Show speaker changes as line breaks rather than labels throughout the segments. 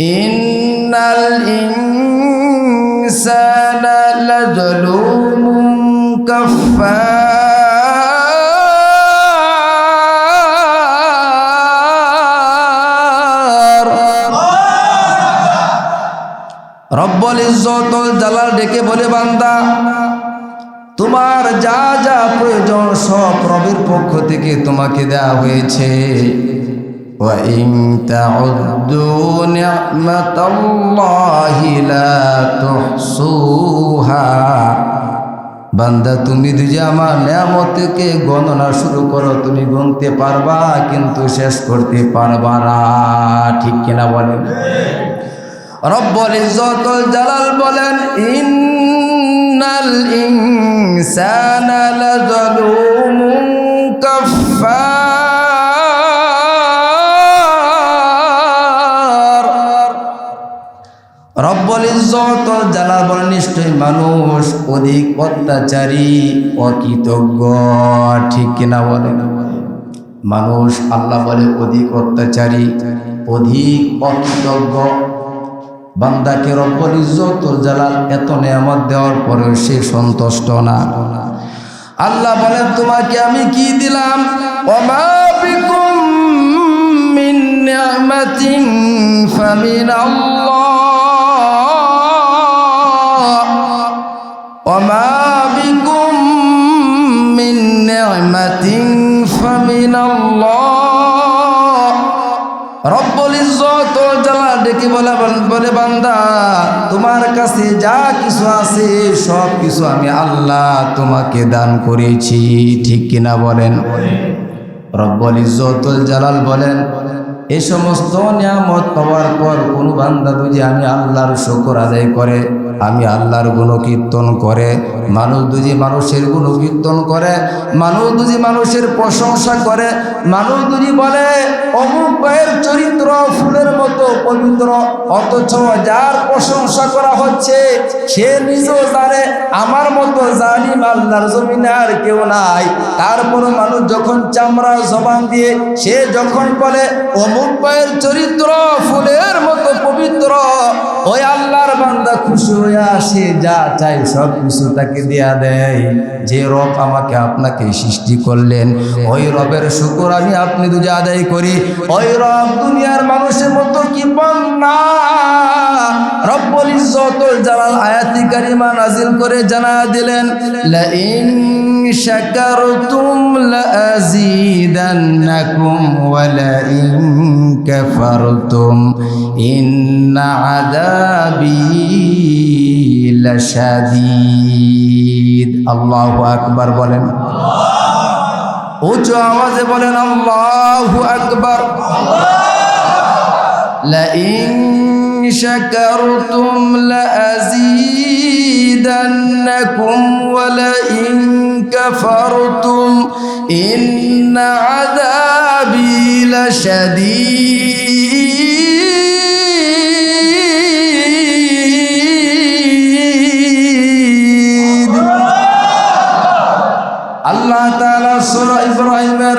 ইন্নাল ইনসানা লাযালুমুন কাফফার। রব্বুল ইজ্জতুল জালাল ডেকে বলে, বান্দা তোমার যা যা প্রয়োজন সব রবের পক্ষ থেকে তোমাকে দেওয়া হয়েছে। ওয়া ইন তাউদ্দু নি'মাতাল্লাহি লা তুহসুহা। বান্দা তুমি যদি আমার নিয়ামতকে গণনা শুরু করো তুমি গুনতে পারবা কিন্তু শেষ করতে পারবা না। ঠিক কিনা বলেন? রব্বুল ইজ্জতুল জালাল বলেন, ইন্নাল ইনসানা লাযালুমুন কাফফার। রব্বুল ইজ্জতুল জালাল বলেন, নিশ্চয়ই মানুষ অধিক অত্যাচারী, অকৃতজ্ঞ। ঠিক কিনা বলেন? মানুষ আল্লাহ বলে অধিক অত্যাচারী, অধিক অকৃতজ্ঞ। বান্দাকে রব্বুল ইজ্জতুল জালাল এত নিয়ামত দেওয়ার পরেও সে সন্তুষ্ট না। আল্লাহ বলেন, তোমাকে আমি কি দিলাম? ওমা বিকুম মিন নি'মাতিন ফামিনাল্লাহ। ওমা বিকুম মিন নি'মাতিন ফামিনাল্লাহ। রব্বুল ইজ্জতুল জালাল ডেকে বলে, বান্দা তোমার কাছে যা কিছু আছে সব কিছু আমি আল্লাহ তোমাকে দান করেছি। ঠিক কিনা বলেন? রব্বুল ইজ্জতুল জালাল বলেন, এই সমস্ত নিয়ামত পাওয়ার পর কোন বান্দা যদি আমি আল্লাহর শুকর আদায় করে, আমি আল্লাহর গুণকীর্তন করে, মানুষ যদি মানুষের গুণকীর্তন করে, মানুষ যদি মানুষের প্রশংসা করে, মানুষ যদি বলে অমুক ভাইয়ের চরিত্র ফুলের মতো পবিত্র, অথচ যার প্রশংসা করা হচ্ছে সে নিজেও জানে আমার মতো জালিম আল্লাহর জমিনে আর কেউ নাই, তারপর মানুষ যখন চামড়া জবান দিয়ে সে যখন বলে অমুক ভাইয়ের চরিত্র ফুলের মতো পবিত্র, ওই আল্লাহর বান্দা খুশি হয়ে আসে, যা চাই সব কিছু তাকে দেয়া দেয়। যে রব আমাকে আপনাকে সৃষ্টি করলেন ওই রবের শুকর আমি আপনি যদি আদায় করি, ওই রব দুনিয়ার মানুষের মতো কি না। রব্বুল ইজ্জতুল জালাল আয়াতি কারিমা নাজিল করে জানা দিলেন, লা ইন শাকারতুম লা আযীদান্নাকুম ওয়া লা ইন কাফারতুম ইন্না আযাবি লাশাদীদ। আল্লাহু আকবার বলেন, উচ্চ আওয়াজে বলেন আল্লাহু আকবার। লা ইন শাকারতুম লা আযীদান্নাকুম ওয়া লা ইন কাফারতুম ইন্না আযাবি লাশাদীদ। আল্লাহ তাআলা সূরা ইব্রাহিমের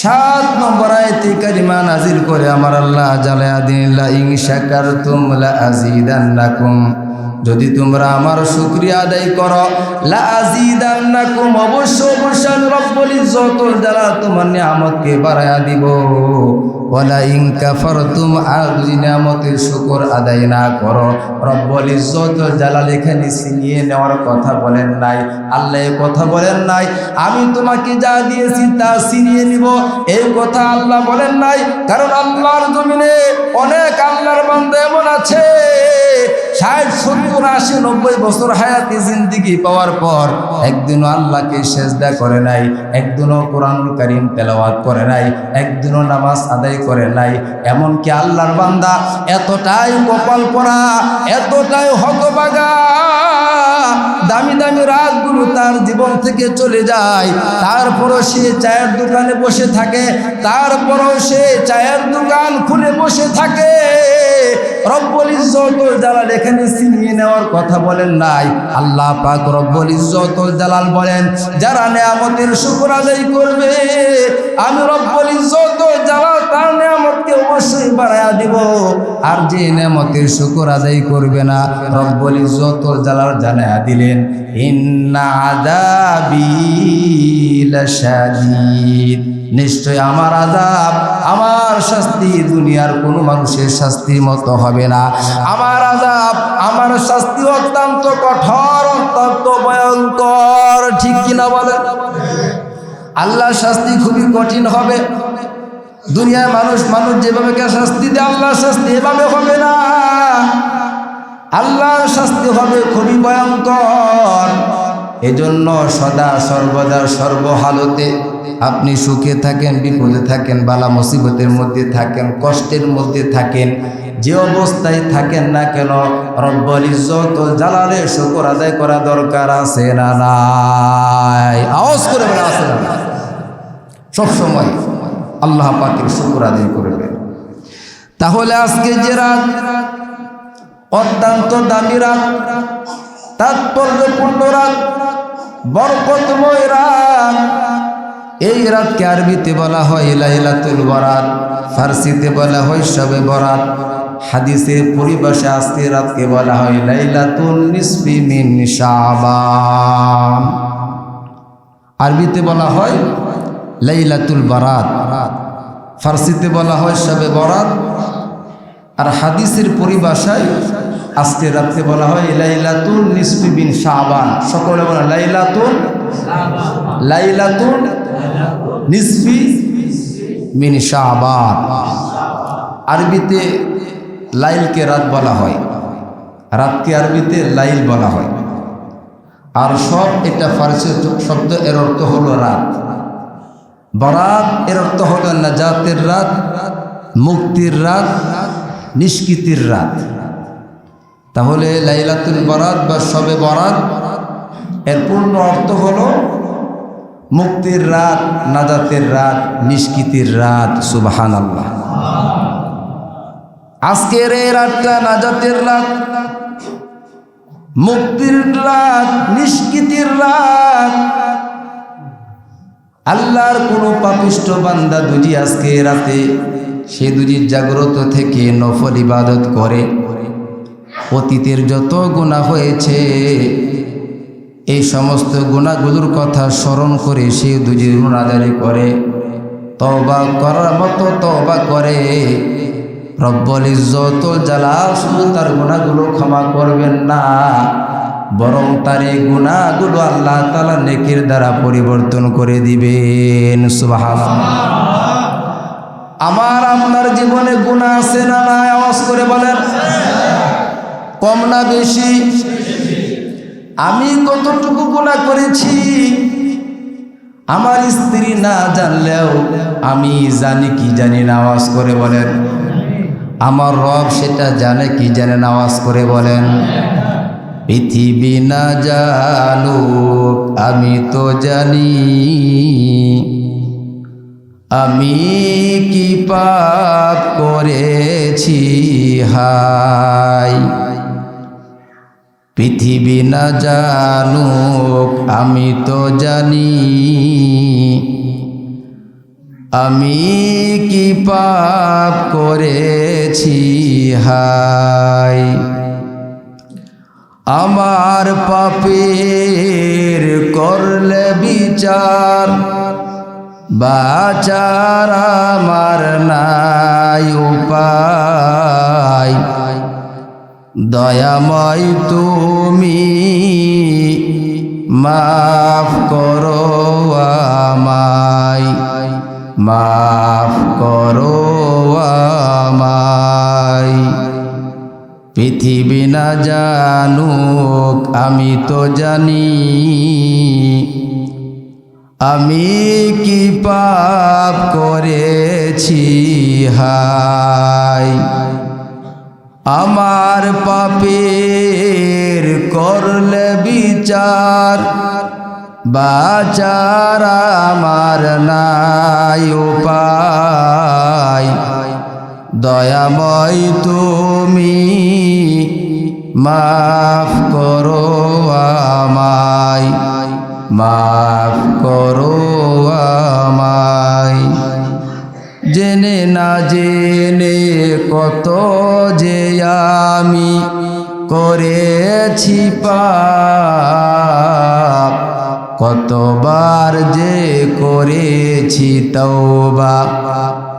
7 নম্বর আয়াতে কারিমা নাজিল করে আমার আল্লাহ জালায়া দিন, লা ইন শাকারতুম লা আযীদান্নাকুম, যদি তোমরা আমার শুকরিয়া আদায় করো, লা আযীদান্নাকুম, অবশ্যই অবশ্যই রব্বুল ইজ্জতুল জালাল তোমার নিয়ামতকে বাড়ায়া দিব। ওয়া লা ইন কাফারতুম, আর যদি নিয়ামতের শুকর আদায় না করো, রব্বুল ইজ্জতুল জালাল এখানে ছিনিয়ে নেওয়ার কথা বলেন নাই, আল্লাহ এই কথা বলেন নাই আমি তোমাকে যা দিয়েছি তা ছিনিয়ে নিব, এই কথা আল্লাহ বলেন নাই। কারণ আল্লাহর জমিনে অনেক আল্লাহর বান্দা এমন আছে 60, 70, 80, 90 বছর হায়াতি জিন্দেগি পাওয়ার পর একদিনও আল্লাহকে সেজদা করে নাই, একদিনও কোরআনুল কারীম তেলাওয়াত করে নাই, একদিনও নামাজ আদায় করে নাই। এমনকি আল্লাহর বান্দা এতটাই কপাল পরা, এতটাই হতভাগা, দামি দামি রাতগুলো তার জীবন থেকে চলে যায়, তারপরও সে চায়ের দোকানে বসে থাকে, তারপরও সে চায়ের দোকান খুলে বসে থাকে, রব্বুল ইজ্জতুল জালাল এখানে ছিনিয়ে নেওয়ার কথা বলেন নাই। আল্লাহ পাক রব্বুল ইজ্জতুল জালাল বলেন, যারা নিয়ামতের শুকর আদায় করবে আমি রব্বুল ইজ্জতুল জালাল তার নিয়ামতকে অবশ্যই বাড়ায়া দিব। আর যে নিয়ামতের শুকর আদায় করবে না, রব্বুল ইজ্জতুল জালাল জানায়া দিলেন, ইন্না আযাবি লাশাদীদ, নিশ্চয় আমার আযাব, আমার শাস্তি দুনিয়ার কোনো মানুষের শাস্তির মতো হবে না। আমার আযাব, আমার শাস্তি অত্যন্ত কঠোর, অত্যন্ত ভয়ঙ্কর। ঠিক কিনা বলেন? আল্লাহর শাস্তি খুবই কঠিন হবে। দুনিয়ার মানুষ যেভাবে শাস্তি দেয় আল্লাহর শাস্তি এভাবে হবে না। আল্লাহর শাস্তি হবে খুবই ভয়ঙ্কর। এজন্য সদা সর্বদা সর্বহালতে আপনি সুখে থাকেন, বিপদে থাকেন, বালা মুসিবতের মধ্যে থাকেন, কষ্টের মধ্যে থাকেন, যে অবস্থায় থাকেন না কেন রব্বুল ইজ্জতুল জালালের শুকর আদায় করা দরকার আছে না নাই? আওয়াজ করে বলে আছে না? সবসময় আল্লাহ পাকের শুকর আদায় করবেন। তাহলে আজকে যে রাত অত্যন্ত দামি রাত, তাৎপর্যপূর্ণ রাত, বরকতময় রাত, এই রাতকে আরবিতে বলা হয় লাইলাতুল বরাত, ফার্সিতে বলা হয় শবে বরাত, হাদিসের পরিভাষা আজকে রাতকে বলা হয় লাইলাতুল নিসফি মিন শাবান। আরবিতে বলা হয় লাইলাতুল বরাত, ফার্সিতে বলা হয় শবে বরাত, আর হাদিসের পরিভাষায় আজকে রাতকে বলা হয় লাইলাতুল নিসফি মিন শাবান। সকলে বলে লাইলাতুল নিসফি মিন শাবান। আরবিতে লাইলকে রাত বলা হয়, রাতকে আরবিতে লাইল বলা হয়। আর সব এটা ফারসি শব্দ, এর অর্থ হলো রাত। বরাত এর অর্থ হলো নাজাতের রাত, মুক্তির রাত, নিষ্কৃতির রাত। তাহলে লাইলাতুল বরাত বা শবে বরাত এর পূর্ণ অর্থ হলো মুক্তির রাত, নাজাতের রাত, নিষ্কৃতির রাত। সুবহানাল্লাহ। আজকের এই রাতটা নাজাতের রাত, মুক্তির রাত, নিষ্কৃতির রাত। আল্লাহর কোনো পাপিষ্ঠ বান্দা দুজি আজকে রাতে সে দুজির জাগ্রত থেকে নফল ইবাদত করে, অতীতের যত গুনাহ হয়েছে এই সমস্ত গুনাহগুলোর কথা স্মরণ করে সে দুজির গুনাহগারি করে, তওবা করার মতো তওবা করে। রব্বুল ইজ্জতুল জালাল শুধু তার গুনাহগুলো ক্ষমা করবেন না, বরং তার এই গুনাহগুলো আল্লাহ তাআলা নেকির দ্বারা পরিবর্তন করে দিবেন। সুবহানাল্লাহ। আমার আপনার জীবনে গুনাহ আছে না নাই? আওয়াজ করে বলেন। কম না বেশি? আমি কতটুকু গুনাহ করেছি আমার স্ত্রী না জানলেও আমি জানি কি জানি না? আওয়াজ করে বলেন। আমার রব সেটা জানে কি জানে না? আওয়াজ করে বলেন। পৃথিবী না জানুক আমি তো জানি, আমি কি পাপ করেছি হায়। পৃথিবী না জানুক আমি তো জানি, আমি কি পাপ করেছি হায়। আমার পাপের করলে বিচার, বাঁচার আমার নাই উপায়। দয়াময় তুমি মাফ করো আমায়, মাফ করো আমায়। পৃথিবী না জানুক আমি তো জানি, আমি কি পাপ করেছি হায়। আমার পাপের করলে বিচার, বাঁচার আমার নাই উপায়। দয়াময় তুমি মাফ করো আমায়, মাফ করো আমায়। জেনে না জেনে কত যে আমি করেছি পাপ, কতবার যে করেছি তওবা,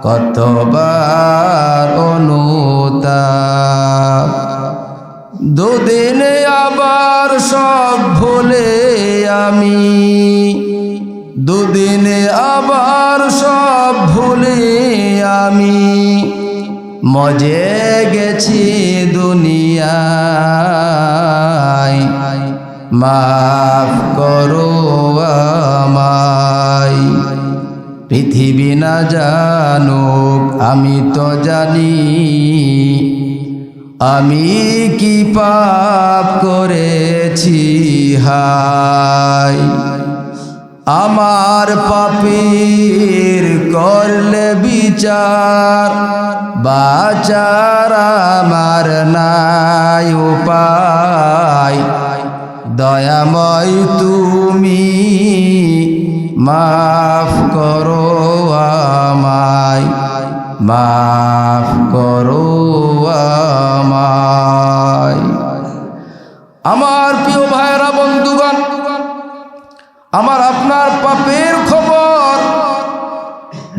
কতবার অনুতাপ। দুদিনে আবার সব ভুলে আমি, দুদিনে আবার সব ভুলে আমি মজে গেছি দুনিয়ায়, মাফ করো আমায়। পৃথিবী না জানুক আমি তো জানি, আমি কি পাপ করেছি হায়। আমার পাপের করলে বিচার, বাঁচার আমার নাই উপায়। দয়াময় তুমি মাফ করো আমায়, মাফ করো আমায়। আমার প্রিয় ভাইরা বন্ধুগণ, আমার আপনার পাপের খবর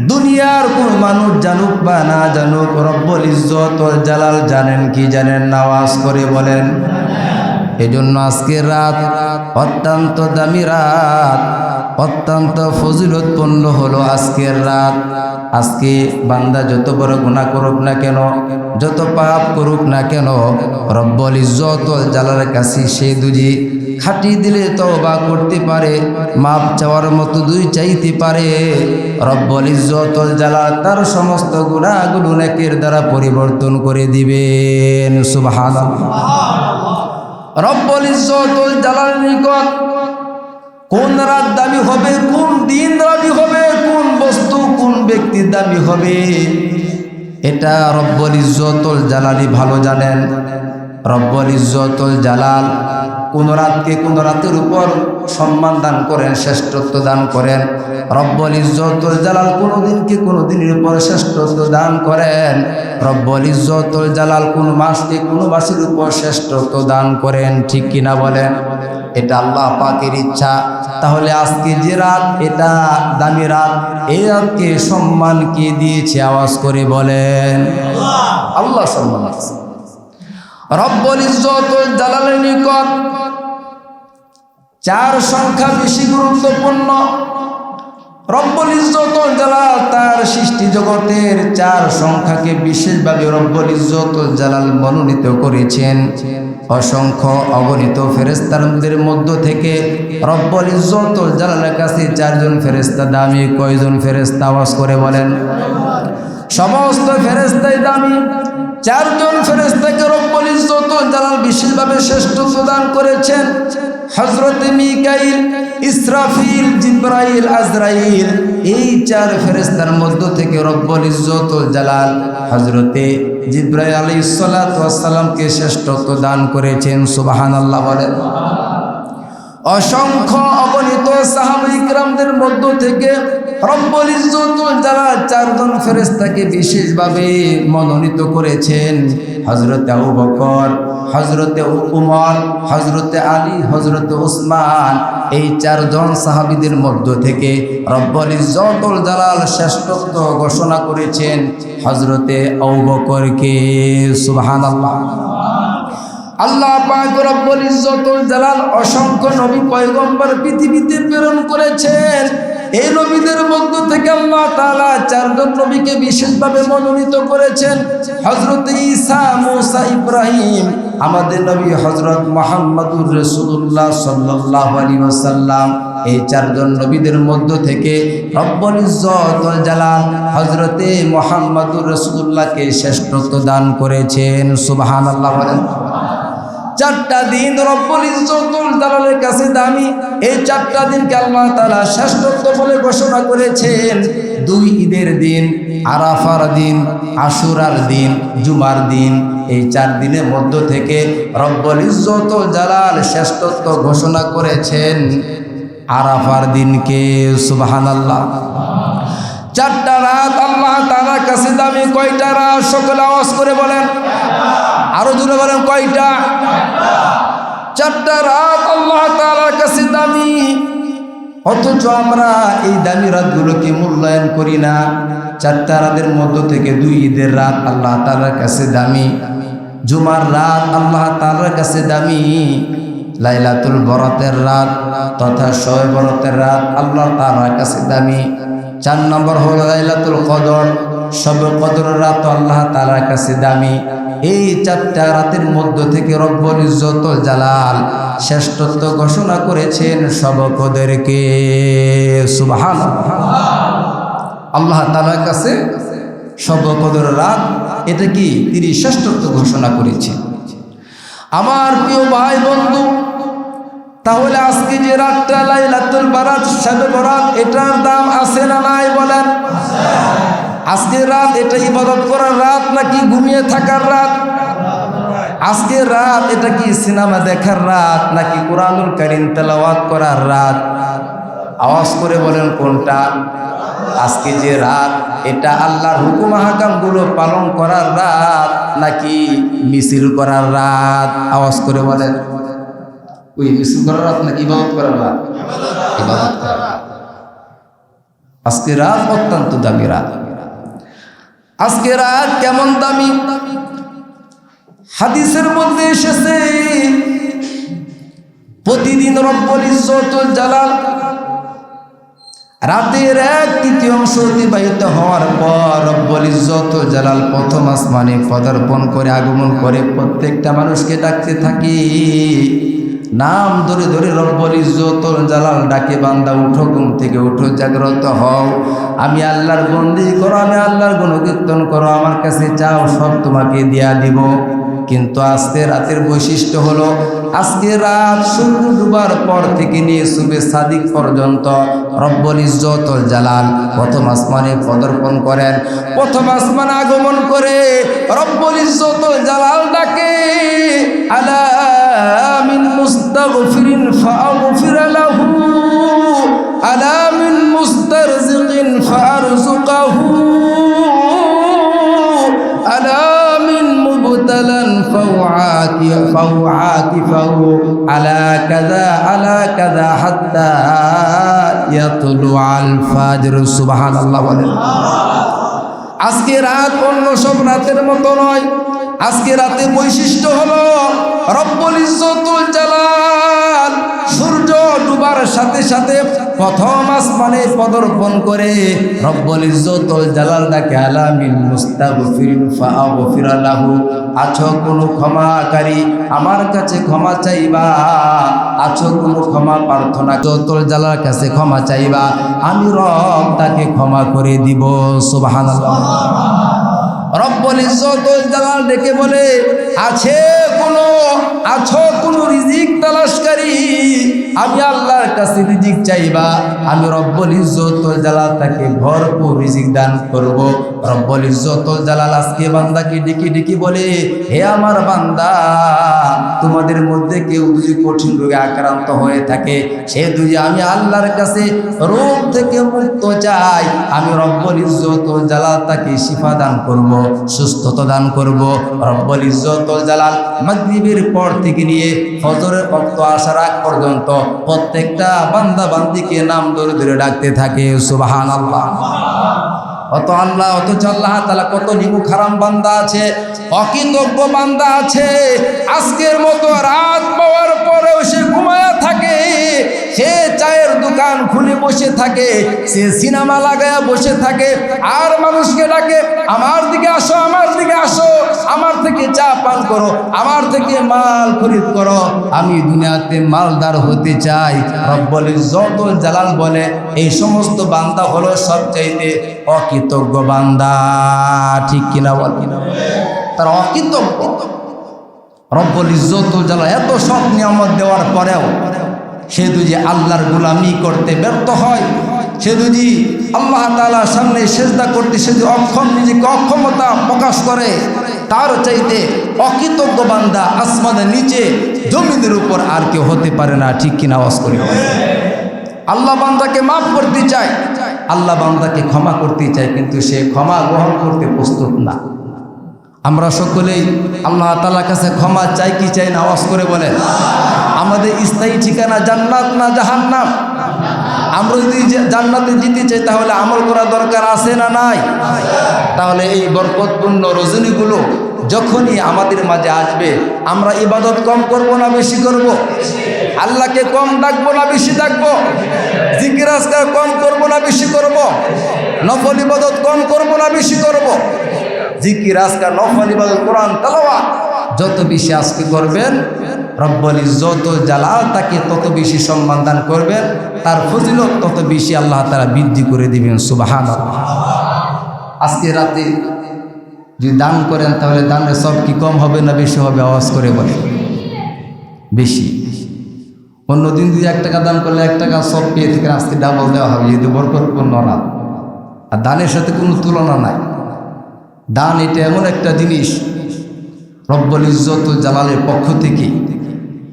দুনিয়ার কোন মানুষ জানুক বা না জানুক, রব্বুল ইজ্জত ওয়াল জালাল জানেন কি জানেন না? আওয়াজ করে বলেন। এজন্য আজকের রাত অত্যন্ত দামি রাত, অত্যন্ত ফজিলতপূর্ণ হলো আজকের রাত। আজকে বান্দা যত বড় গুনাহ করুক না কেন, যত পাপ করুক না কেন, রব্বুল ইজ্জত ওয়াল জালালের কাছে সে দুজি খাটি দিলে তওবা করতে পারে, মাপ চাওয়ার মতো দুই চাইতে পারে। রব্বুল ইজ্জত ওয়াল জালাল তার সমস্ত গুনাহগুলো নেকের দ্বারা পরিবর্তন করে দিবেন। সুবহানাল্লাহ। রব্বুল ইজ্জত ওয়াল জালালের নিকট কোন রাত দামি হবে, কোন দিন দামি হবে, কোন বস্তু কোন ব্যক্তির দামি হবে, এটা রব্বুল ইজ্জত ওয়াল জালালই ভালো জানেন। রব্বুল ইজ্জত ওয়াল জালাল কোন রাতকে কোন রাতের উপর সম্মান দান করেন, শ্রেষ্ঠত্ব দান করেন। রব্বুল ইজ্জত ওয়াল জালাল কোনো দিনকে কোনো দিনের উপর শ্রেষ্ঠত্ব দান করেন। রব্বুল ইজ্জত ওয়াল জালাল কোন মাসকে কোনো মাসের উপর শ্রেষ্ঠত্ব দান করেন। ঠিক কিনা বলেন? এটা আল্লাহ পাকের ইচ্ছা। তাহলে আজকে যে রাত, এটা দামি রাত, এই রাতকে সম্মান কে দিয়েছে? আওয়াজ করে বলেন। আল্লাহ সম্মান আছে। রব্বুল ইজ্জত ওয়াল জালালের নিকট চার সংখ্যা বেশি গুরুত্বপূর্ণ। রব্বুল ইজ্জত ওয়াল জালাল তার সৃষ্টি জগতের চার সংখ্যাকে বিশেষভাবে রব্বুল ইজ্জত ওয়াল জালাল মনোনীত করেছেন। অসংখ্য অগণিত ফেরেশতাদের মধ্য থেকে রব্বুল ইজ্জত ওয়াল জালালের কাছে চারজন ফেরেশতা দামি। কয়জন ফেরেশতা? আওয়াজ করে বলেন। সমস্ত ফেরেশতাই দামি। চারজন ফেরেশতাকে রব্বুল ইজ্জত ওয়াল জালাল বিশেষভাবে শ্রেষ্ঠত্ব দান করেছেন। হযরত মিকাইল, ইসরাফিল, জিবরাইল, আজরাইল, এই চার ফেরেশতার মধ্য থেকে রব্বুল ইজ্জত ওয়াল জালাল হযরতে জিবরাইল আলাইহিস সালাতু ওয়াস সালামকে শ্রেষ্ঠত্ব দান করেছেন। সুবহানাল্লাহ বলেন। অসংখ্য অগণিত সাহাবায়ে কিরামদের মধ্য থেকে রব্বুল ইজ্জত ওয়াল জালাল চারজন ফেরেশতাকে বিশেষভাবে মনোনীত করেছেন। হযরতে আবু বকর, হযরতে উমর, হযরতে আলী, হযরতে উসমান, এই চারজন সাহাবীদের মধ্য থেকে রব্বুল ইজ্জত ওয়াল জালাল শ্রেষ্ঠত্ব ঘোষণা করেছেন হযরতে আবু বকরকে। সুবহানাল্লাহ। আল্লাহ পাক রব্বুল ইজ্জত ওয়াল জালাল অসংখ্য নবী পয়গম্বর পৃথিবীতে প্রেরণ করেছেন। এই নবীদের মধ্য থেকে আল্লাহ তাআলা চারজন নবীকে বিশেষভাবে মনোনীত করেছেন। হযরত ঈসা, মুসা, ইব্রাহিম, আমাদের নবী হযরত মুহাম্মদুর রাসূলুল্লাহ সাল্লাল্লাহু আলাইহি ওয়াসাল্লাম, এই চারজন নবীদের মধ্য থেকে রব্বুল ইজ্জত ওয়াল জালাল হযরতে মুহাম্মদুর রাসূলুল্লাহকে শ্রেষ্ঠত্ব দান করেছেন। সুবহানাল্লাহ বলেন। চারটা দিন রব্বুল ইজ্জত ওয়াল জালালের কাছে দামি। এই চারটা দিনকে আল্লাহ তাআলা শ্রেষ্ঠত্ব বলে ঘোষণা করেছেন। দুই ঈদের দিন, আরাফার দিন, আশুরার দিন, জুমার দিন, এই 4 দিনের মধ্য থেকে রব্বুল ইজ্জত ও জালাল শ্রেষ্ঠত্ব ঘোষণা করেছেন আরাফার দিনকে। সুবহানাল্লাহ। 4টা রাত আল্লাহ তাআলার কাছে দামি। কয়টা রাত? সকলে আওয়াজ করে বলেন, আরো জোরে বলেন, কয়টা? 4টা রাত আল্লাহ তাআলার কাছে দামি, অথচ আমরা এই দামি রাতগুলোকে মূল্যায়ন করি না। 4টা রাতের মধ্য থেকে 2 ঈদের রাত আল্লাহ তাআলার কাছে দামি, জুমার রাত আল্লাহ তাআলার কাছে দামি, লাইলাতুল বরাতের রাত তথা শবে বরাতের রাত আল্লাহ তাআলার কাছে দামি। 4 নম্বর হলো লাইলাতুল কদর, শবে কদরের রাত আল্লাহ তাআলার কাছে দামি। এই 4টা রাতের মধ্য থেকে রব্বুল ইজ্জত ওয়াল জালাল শ্রেষ্ঠত্ব ঘোষণা করেছেন শবে কদরকে। সুবহানাল্লাহ। আল্লাহ তাআলার কাছে শবে কদরের রাত, এটা কি তিনি শ্রেষ্ঠত্ব ঘোষণা করেছেন। আমার প্রিয় ভাই বন্ধু, তাহলে আজকে যে রাতটা লাইলাতুল বারাত, শবে বরাত, এটার দাম আছে না নাই বলেন? আজকের রাত এটা ইবাদত করার রাত নাকি ঘুমিয়ে থাকার রাত? আজকের রাত এটা কি সিনেমা দেখার রাত নাকি কুরআনুল কারীম তেলাওয়াত করার রাত? আওয়াজ করে বলেন কোনটা? আজকে যে রাত এটা আল্লাহর হুকুম আহকামগুলো পালন করার রাত নাকি মিছিল করার রাত? আওয়াজ করে বলেন। ওই মিছিল করার রাত নাকি ইবাদত করার রাত? ইবাদত করার রাত। আজকে রাত অত্যন্ত দামি রাত। আজকে রাত কেমন দামি? হাদিসের মধ্যে এসেছে প্রতিদিন রব্বুল ইজ্জত ওয়াল জালাল রাতের 1/3 অতিবাহিত হওয়ার পর রব্বুল ইজ্জত ওয়াল জালাল প্রথম আসমানে পদার্পণ করে আগমন করে প্রত্যেকটা মানুষকে ডাকতে থাকে। নাম ধরে ধরে রব্বুল ইজ্জত ওয়াল জালাল ডাকে, বান্দা উঠো, ঘুম থেকে উঠো, জাগ্রত হও, আমি আল্লাহর বন্দি করো, আমি আল্লাহর গুণকীর্তন করো, আমার কাছে চাও, সব তোমাকে দিয়া দিব। কিন্তু আজকে রাতের বৈশিষ্ট্য হলো, আজকে রাত সূর্য ডুবার পর থেকে নিয়ে সুবে সাদিক পর্যন্ত রব্বুল ইজ্জত ওয়াল জালাল প্রথম আসমানে পদার্পণ করেন। প্রথম আসমানে আগমন করে রব্বুল ইজ্জত ওয়াল জালাল ডাকে, আলা মিন মুস্তাগফিরিন ফাগফির লাহু, আলা মিন মুস্তারজিকিন ফারযুকহু, আলা মিন মুবতালান ফাউআকিফহু, আলা কাযা হাত্তা ইয়াতলুআল ফাজর। সুবহানাল্লাহ বলেন। আজকে রাত অন্য সব রাতের মতো নয়। আজকে রাতে বৈশিষ্ট্য হলো রব্বুল ইজ্জত ওয়াল জালাল সূর্য ডুবার সাথে সাথে প্রথম আসমানে পদার্পণ করে রব্বুল ইজ্জত ওয়াল জালাল ডাকে, আলা মিন মুস্তাগফিরিন ফাগফির লাহু, আছো কোনো ক্ষমাকারী, আমার কাছে ক্ষমা চাইবা, আছো কোনো ক্ষমা প্রার্থনা, ইজ্জত ওয়াল জালালের কাছে ক্ষমা চাইবা, আমি রব তাকে ক্ষমা করে দিব। সুবহানাল্লাহ। রব্বুল ইজ্জত ওয়াল জালাল ডেকে বলে, আছো কোনো রিজিক তালাশকারী, আমি আল্লাহর কাছে রিজিক চাইবা, আমি রব্বুল ইজ্জত ওয়াল জালাল তাকে ভরপুর রিজিক দান করব। রব্বুল ইজ্জত ওয়াল জালাল আজকে বান্দাকে ডেকে ডেকে বলে, হে আমার বান্দা, তোমাদের মধ্যে কেউ যদি কঠিন রোগে আক্রান্ত হয়ে থাকে, সে যদি আমি আল্লাহর কাছে রোগ থেকে মুক্ত চাই, আমি রব্বুল ইজ্জত ওয়াল জালাল তাকে শিফা দান করব, সুস্থতা দান করব। রব্বুল ইজ্জত ওয়াল জালাল মাগরিবের পর থেকে নিয়ে ফজরের ওয়াক্ত আসার আগ পর্যন্ত প্রত্যেকটা বান্দা বান্দিকে নাম ধরে ধরে ডাকতে থাকে। সুবহানাল্লাহ। অথচ আল্লাহ তাআলা কত নিমুখ হারাম বান্দা আছে, অকৃতজ্ঞ বান্দা আছে, আজকের মতো রাত পাওয়ার পরেও সে ঘুমায়া থাকে, সে চায়ের দোকান খুলে বসে থাকে, সে সিনেমা লাগায়া বসে থাকে, আর মানুষকে ডাকে, আমার দিকে আসো, আমার দিকে আসো, আমার থেকে চা পান করো, আমার থেকে মাল খরিদ করো, আমি দুনিয়াতে মালদার হতে চাই। রব্বুল ইজ্জত ওয়াল জালাল বলে, এই সমস্ত বান্দা হলো সবচাইতে অকৃতজ্ঞ বান্দা। ঠিক কিনা বল? তারা অকৃতজ্ঞ। রব্বুল ইজ্জত ওয়াল জালাল এত সব নিয়ামত দেওয়ার পরেও সে যদি আল্লাহর গোলামি করতে ব্যর্থ হয়, সে যদি আল্লাহ তাআলার সামনে সেজদা করতে সে যদি নিজেকে অক্ষমতা প্রকাশ করে, তার চাইতে অকৃতজ্ঞ বান্দা আসমানের নিচে জমিনের উপর আর কেউ হতে পারে না। ঠিক কিনা আওয়াজ করে? আল্লাহ বান্দাকে মাফ করতে চায়, আল্লাহ বান্দাকে ক্ষমা করতে চায়, কিন্তু সে ক্ষমা গ্রহণ করতে প্রস্তুত না। আমরা সকলেই আল্লাহ তাআলার কাছে ক্ষমা চাই কি চাই না? আওয়াজ করে বলেন। আমাদের স্থায়ী ঠিকানা জান্নাত না জাহান্নাম? আমরা যদি জান্নাতে যেতে চাই তাহলে আমল করা দরকার আছে না নাই? তাহলে এই বরকতপূর্ণ রজনীগুলো যখনই আমাদের মাঝে আসবে, আমরা ইবাদত কম করব না বেশি করব? আল্লাহকে কম ডাকবো না বেশি ডাকবো? জিকির আজকার কম করব না বেশি করব? নফল ইবাদত কম করব না বেশি করব? জিকির আজকার, নফল ইবাদত, কোরআন তেলাওয়াত যত বেশি আজকে করবেন, রব্বুল ইজ্জত জালাল তাকে তত বেশি সম্মান দান করবেন, তার ফজিলত তত বেশি আল্লাহ তাআলা বৃদ্ধি করে দিবেন। সুবহানাল্লাহ। আজকে রাতে যদি দান করেন তাহলে দানের সব কি কম হবে না বেশি হবে? আওয়াজ করে বলেন। বেশি। অন্য দিন যদি 1 টাকা দান করলে 1 টাকা সব পেয়ে থেকে আজকে ডাবল দেওয়া হবে, যদি বরকতপূর্ণ রাত। আর দানের সাথে কোনো তুলনা নাই। দান এটা এমন একটা জিনিস রব্বুল ইজ্জত জালালের পক্ষ থেকে,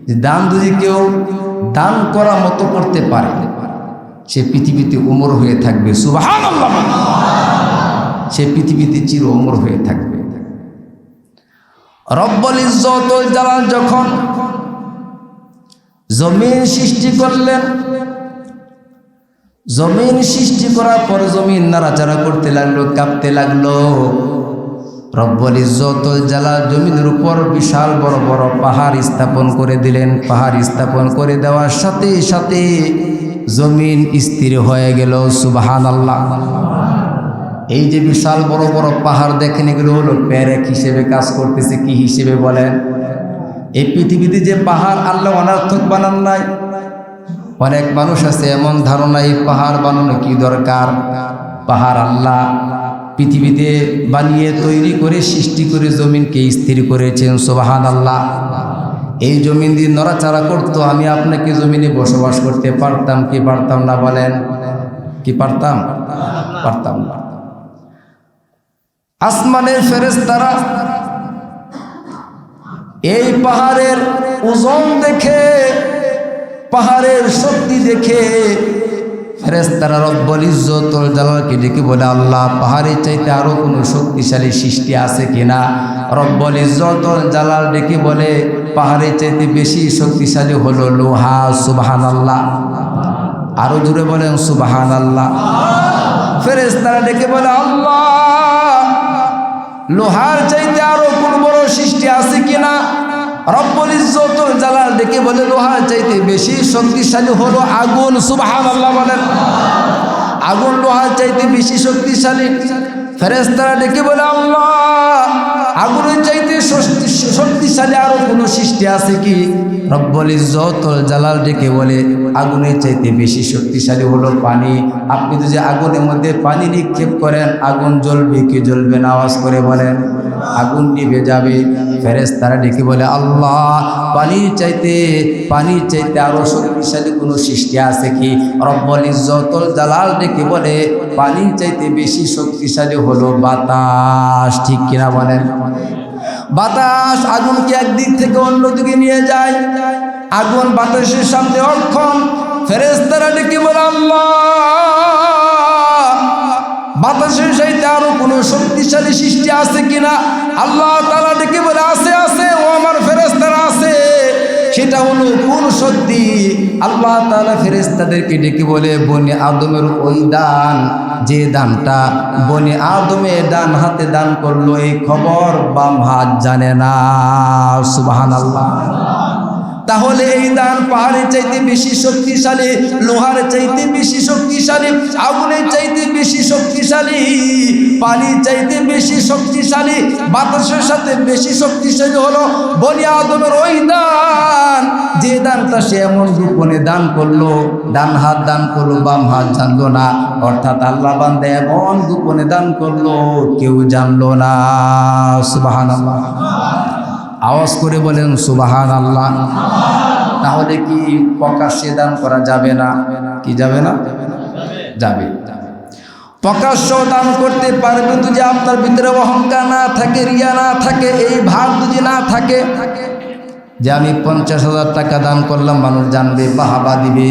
যে দান যদি কেউ দান করা মতো করতে পারে, সে পৃথিবীতে ওমর হয়ে থাকবে। সুবহানাল্লাহ। সে পৃথিবীতে চির ওমর হয়ে থাকবে। রব্বুল ইজ্জত জালাল যখন জমিন সৃষ্টি করলেন, জমিন সৃষ্টি করার পর জমিন নাড়াচাড়া করতে লাগলো, কাঁপতে লাগলো। রব্বুল ইজ্জত জালাল জমিনের উপর বিশাল বড় বড় পাহাড় স্থাপন করে দিলেন। পাহাড় স্থাপন করে দেওয়ার সাথে সাথে জমিন স্থির হয়ে গেল। সুবহানাল্লাহ। এই যে বিশাল বড় বড় পাহাড় দেখেন, এগুলো হলো প্যারেক হিসেবে কাজ করতেছে। কি হিসেবে বলেন? এই পৃথিবীতে যে পাহাড় আল্লাহ অনর্থক বানান নাই। অনেক মানুষ আছে এমন ধারণা এই পাহাড় বানানো কি দরকার? পাহাড় আল্লাহ পৃথিবীতে বানিয়ে তৈরি করে সৃষ্টি করে জমিনকে স্থির করেছেন। সুবহানাল্লাহ। এই জমিন দিয়ে নড়াচড়া করতো, আমি আপনাকে জমিনে বসবাস করতে পারতাম কি পারতাম না? বলেন। কি পারতাম? পারতাম না। আসমানের ফেরেশতারা এই পাহাড়ের ওজন দেখে, পাহাড়ের শক্তি দেখে ফেরেশতারা রব্বুল ইজ্জত জালালকে ডেকে বলে, আল্লাহ পাহাড়ের চাইতে আরো কোনো শক্তিশালী সৃষ্টি আছে কিনা? রব্বুল ইজ্জত জালাল ডেকে বলে, পাহাড়ের চাইতে বেশি শক্তিশালী হলো লোহা। সুবহানাল্লাহ। আরো জোরে বলেন সুবহানাল্লাহ। ফেরেশতারা ডেকে বলে, আল্লাহ লোহার চাইতে আরো কোন বড় সৃষ্টি আছে কিনা? রব্বুল ইজ্জত জালাল ডেকে বলে, লোহার চাইতে বেশি শক্তিশালী হলো আগুন। সুবহানাল্লাহ বলেন। আগুন লোহার চাইতে বেশি শক্তিশালী। ফেরেশতারা ডেকে বলে, আল্লাহ আগুনের চাইতে শক্তিশালী আরো কোনো সৃষ্টি আছে কি? রব্বুল ইজ্জত জালাল ডেকে বলে, আগুনের চাইতে বেশি শক্তিশালী হলো পানি। আপনি যদি আগুনের মধ্যে পানি নিক্ষেপ করেন, আগুন জ্বলবে কি জ্বলবে না? আওয়াজ করে বলেন। আগুন নিভে যাবে। ফেরেশতারা ডেকে বলে, আল্লাহ পানির চাইতে আরো শক্তিশালী কোনো সৃষ্টি আছে কি? রব্বুল ইজ্জত জালাল ডেকে বলে, পানির চাইতে বেশি শক্তিশালী হলো বাতাস। ঠিক কিনা বলেন? বাতাস আগুনকে একদিক থেকে অন্য দিকে নিয়ে যায়। আগুন বাতাসের সামনে অক্ষম। ফেরেশতারা ডেকে বলে, আল্লাহ বাতাসের চাইতে আরো কোনো শক্তিশালী সৃষ্টি আছে কিনা? আল্লাহ তাআলা ডেকে বলে, আছে আছে, ও আমার ফেরেশতারা আছে। সেটা হলো কোন শক্তি? আল্লাহ তাআলা ফেরেশতাদেরকে ডেকে বলে, বনি আদমের ওই দান, যে দানটা বনি আদমে ডান হাতে দান করলো, এই খবর বাম হাত জানে না। সুবহানাল্লাহ। তাহলে এই দান পাহাড়ের চাইতে বেশি শক্তিশালী, লোহার চাইতে বেশি শক্তিশালী, আগুনের চাইতে বেশি শক্তিশালী, পানির চাইতে বেশি শক্তিশালী, বাতাসের সাথে বেশি শক্তিশালী হলো বনি আদমের ওই দান, যে দানটা সে এমন গোপনে দান করলো, ডান হাত দান করলো, বাম হাত জানলো না। অর্থাৎ আল্লাহ বান্দা এমন গোপনে দান করলো, কেউ জানলো না। সুবহানাল্লাহ। আওয়াজ করে বলেন সুবহানাল্লাহ। তাহলে কি প্রকাশ্যে দান করা যাবে না? কি যাবে না? যাবে। প্রকাশ্য দান করতে পারবে যদি আপনার ভিতরে অহংকার না থাকে, রিয়া না থাকে, এই ভাব যদি না থাকে যে আমি 50,000 টাকা দান করলাম, মানুষ জানবে, বাহাবা দিবে,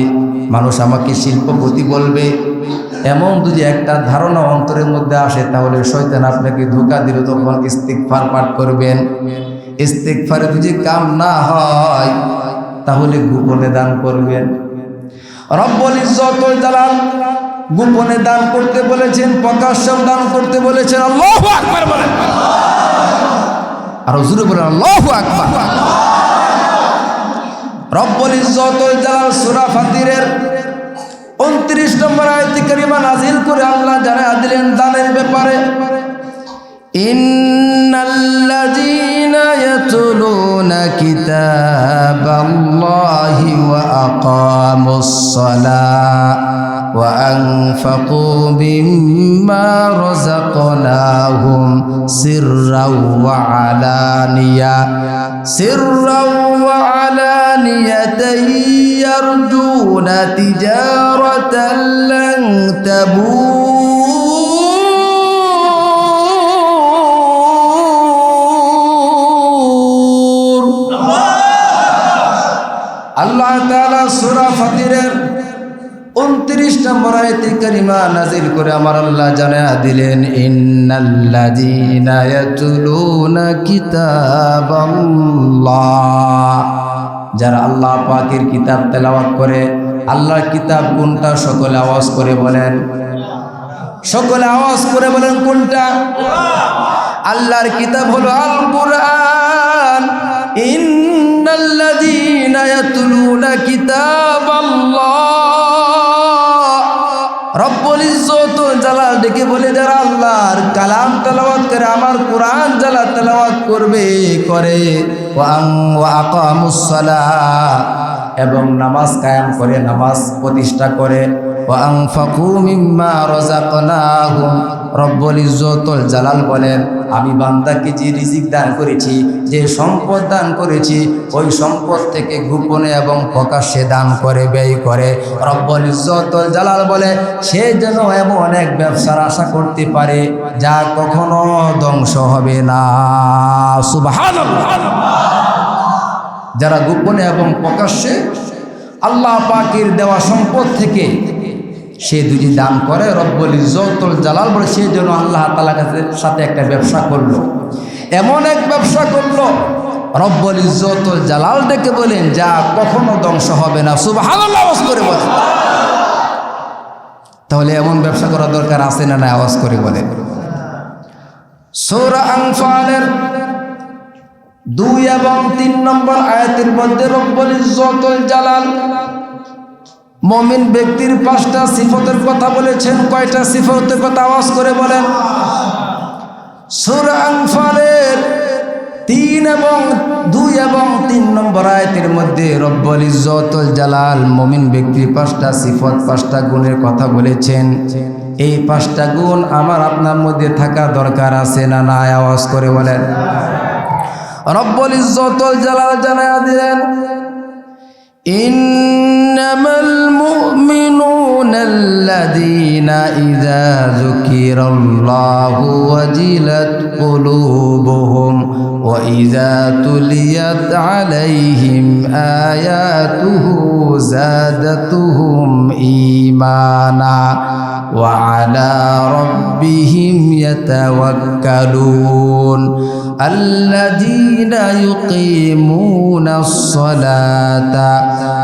মানুষ আমাকে শিল্পপতি বলবে, এমন যদি একটা ধারণা অন্তরের মধ্যে আসে, তাহলে শয়তান আপনাকে ধোঁকা দিল। তখন ইস্তিগফার পাঠ করবেন। ইস্তিগফারে যদি কাম না হয় তাহলে গোপনে দান করবেন। রব্বুল ইজ্জত ওয়াল জালাল গোপনে দান করতে বলেছেন, প্রকাশ্যে দান করতে বলেছেন। আল্লাহু আকবার বলেন, আর জোরে বলেন আল্লাহু আকবার। রব্বুল ইজ্জত ওয়াল জালাল সূরা ফাতিরের 29 নম্বর আয়াতে কারিমা নাযিল করে আল্লাহ জানায়া দিলেন দানের ব্যাপারে, ইন্নাল্লাযীনা ইয়াতলুনা কিতাবাল্লাহি ওয়া আকামুস সালাতা ওয়া আনফাকু মিম্মা রাযাকনাহুম সিররাও ওয়া আলানিয়াতান ইয়ারজুনা তিজারাতান লান তাবুর। আল্লাহ তাআলা সূরা ফাতিরের 29 নম্বর আয়াতে কারিমা নাযিল করে আমার আল্লাহ জানায়া দিলেন, ইন্নাল্লাযীনা ইয়াতলুনা কিতাবাল্লাহ, যারা আল্লাহ পাকের কিতাব তেলাওয়াত করে। আল্লাহর কিতাব কোনটা? সকলে আওয়াজ করে বলেন, সকলে আওয়াজ করে বলেন কোনটা? আল্লাহর কিতাব হলো আল কুরআন। ইন্নাল্লাযীনা ইয়াতলুনা কিতাবাল্লাহ, রব্বুল ইজ্জত ওয়াল জালাল ডেকে বলে, যারা আল্লাহর কালাম তেলাওয়াত করে, আমার কুরআন যারা তেলাওয়াত করবে করে, ওয়া আকামুস সালাহ, এবং নামাজ কায়েম করে, নামাজ প্রতিষ্ঠা করে, ওয়া আনফাকু মিম্মা রাযাকনাহুম, রব্বুল ইজ্জত ওয়াল জালাল বলেন, আমি বান্দাকে যে রিজিক দান করেছি, যে সম্পদ দান করেছি, ওই সম্পদ থেকে গোপনে এবং প্রকাশ্যে দান করে, ব্যয় করে। রব্বুল ইজ্জত ওয়াল জালাল বলে, সে যেন এমন এক ব্যবসার আশা করতে পারে যা কখনো ধ্বংস হবে না। সুবহানাল্লাহ। যারা গোপনে এবং প্রকাশ্যে আল্লাহ পাকের দেওয়া সম্পদ থেকে সে যদি দান করে, রব্বুল ইজ্জত ওয়াল জালাল বলে, সে যেন আল্লাহ তাআলার সাথে একটা ব্যবসা করলো, এমন এক ব্যবসা করলো, রব্বুল ইজ্জত ওয়াল জালাল ডেকে বলেন, যা কখনো ধ্বংস হবে না। সুবহানাল্লাহ, আওয়াজ করে বলেন। তাহলে এমন ব্যবসা করা দরকার আছে না? না, আওয়াজ করে বলেন। সূরা আনফালের 2 এবং 3 নম্বর আয়াতের মধ্যে রব্বুল ইজ্জত ওয়াল জালাল মুমিন ব্যক্তির 5টা সিফতের কথা বলেছেন। কয়টা সিফতের কথা? আওয়াজ করে বলেন। সূরা আনফালের 2 এবং 3 নম্বর আয়াতের মধ্যে রব্বুল ইজ্জত ওয়াল জালাল মুমিন ব্যক্তির 5টা সিফত, 5টা গুণের কথা বলেছেন। এই 5টা গুণ আমার আপনার মধ্যে থাকা দরকার আছে না? না, আওয়াজ করে বলেন। রব্বুল ইজ্জত ওয়াল জালাল জানায়া দিলেন, ইন্নামাল মুমিনুনা আল্লাযীনা ইযা যুকিরাল্লাহু ওয়াজিলাত কুলুবুহুম ওয়া ইযা তুলিয়াত আলাইহিম আয়াতুহু যাদাতুহুম ঈমানা ওয়া আলা রাব্বিহিম ইয়াতাওয়াক্কালুন আল্লাযীনা ইউকিমুনাস সালাতা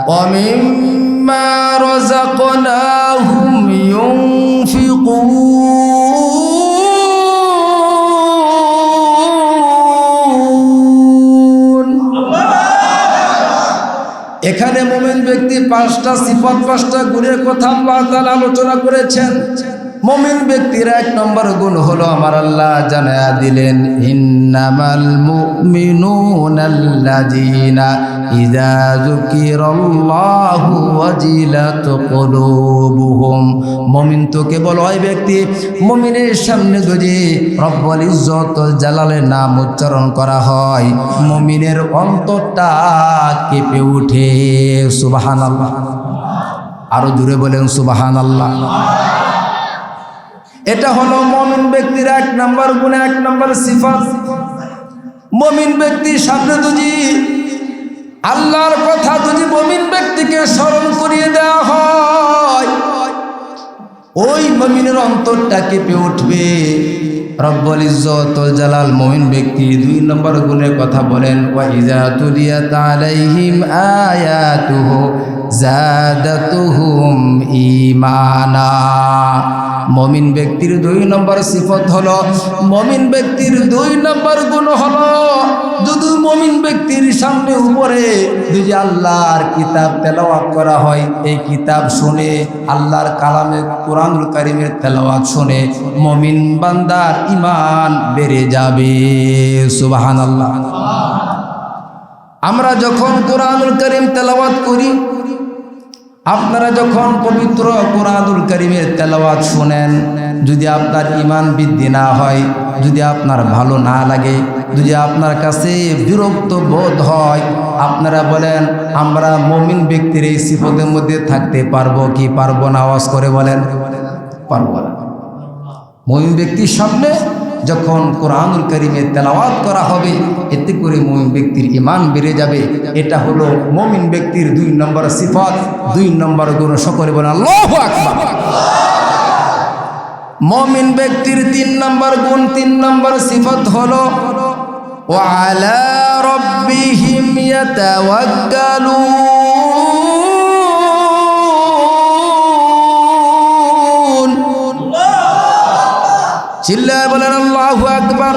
ওয়া মিম্মা রাযাকনাহুম ইউনফিকুন। এখানে মুমিন ব্যক্তি 5টা সিফত, 5টা গুণের কথা আল্লাহ তাআলা আলোচনা করেছেন। মুমিন ব্যক্তির 1 নম্বর গুণ হলো আমার আল্লাহ জানায়া দিলেন, ইন্নামাল মুমিনুনা আল্লাযীনা ইযা যুকিরাল্লাহু ওয়াজিলাত কুলুবুহুম। মুমিন তো কেবল ওই ব্যক্তি, মুমিনের সামনে যদি রব্বুল ইজ্জত ওয়াল জালালের নাম উচ্চারণ করা হয়, মুমিনের অন্তরটা কেঁপে ওঠে। সুবহানাল্লাহ, আরো জোরে বলেন সুবহানাল্লাহ। এটা হলো মুমিন ব্যক্তির 1 নম্বর গুণ, 1 নম্বর সিফাত। মুমিন ব্যক্তির সামনে যদি আল্লাহর কথা যদি মুমিন ব্যক্তিকে স্মরণ করিয়ে দেওয়া হয়, ওই মুমিনের অন্তরটা কেঁপে উঠবে। রব্বুল ইজ্জত ওয়াল জালাল মুমিন ব্যক্তির 2 নম্বর গুণের কথা বলেন, ওয়া ইযা তুলিয়াত আলাইহিম আয়াতুহু জাদাতুহুম ঈমানা। মুমিন ব্যক্তির 2 নম্বর সিফত হলো, মুমিন ব্যক্তির 2 নম্বর গুণ হলো, যদি মুমিন ব্যক্তির সামনে উপরে যদি আল্লাহর কিতাব তেলাওয়াত করা হয়, এই কিতাব শুনে আল্লাহর কালামে কোরআনুল কারীমের তেলাওয়াত শুনে মুমিন বান্দার ঈমান বেড়ে যাবে। সুবহানাল্লাহ। আমরা যখন কোরআনুল কারীম তেলাওয়াত করি, আপনারা যখন পবিত্র কোরআনুল কারীমের তেলাওয়াত শুনেন, যদি আপনার ঈমান বৃদ্ধি না হয়, যদি আপনার ভালো না লাগে, যদি আপনার কাছে বিরক্ত বোধ হয়, আপনারা বলেন আমরা মুমিন ব্যক্তির এই সিফতের মধ্যে থাকতে পারবো কি পারবো না? আওয়াজ করে বলেন, পারবো না। মুমিন ব্যক্তির সামনে যখন কোরআনুল কারীমের তেলাওয়াত করা হবে, এতে করে মুমিন ব্যক্তির ঈমান বেড়ে যাবে। এটা হলো মুমিন ব্যক্তির 2 নম্বর সিফাত, 2 নম্বর গুণ। সকলে বলেন আল্লাহু আকবার। মুমিন ব্যক্তির 3 নম্বর গুণ, 3 নম্বর সিফাত হলো ওয়া আলা রাব্বিহিম ইয়াতাওয়াক্কালুন। চিল্লায় বলেন আল্লাহু আকবার।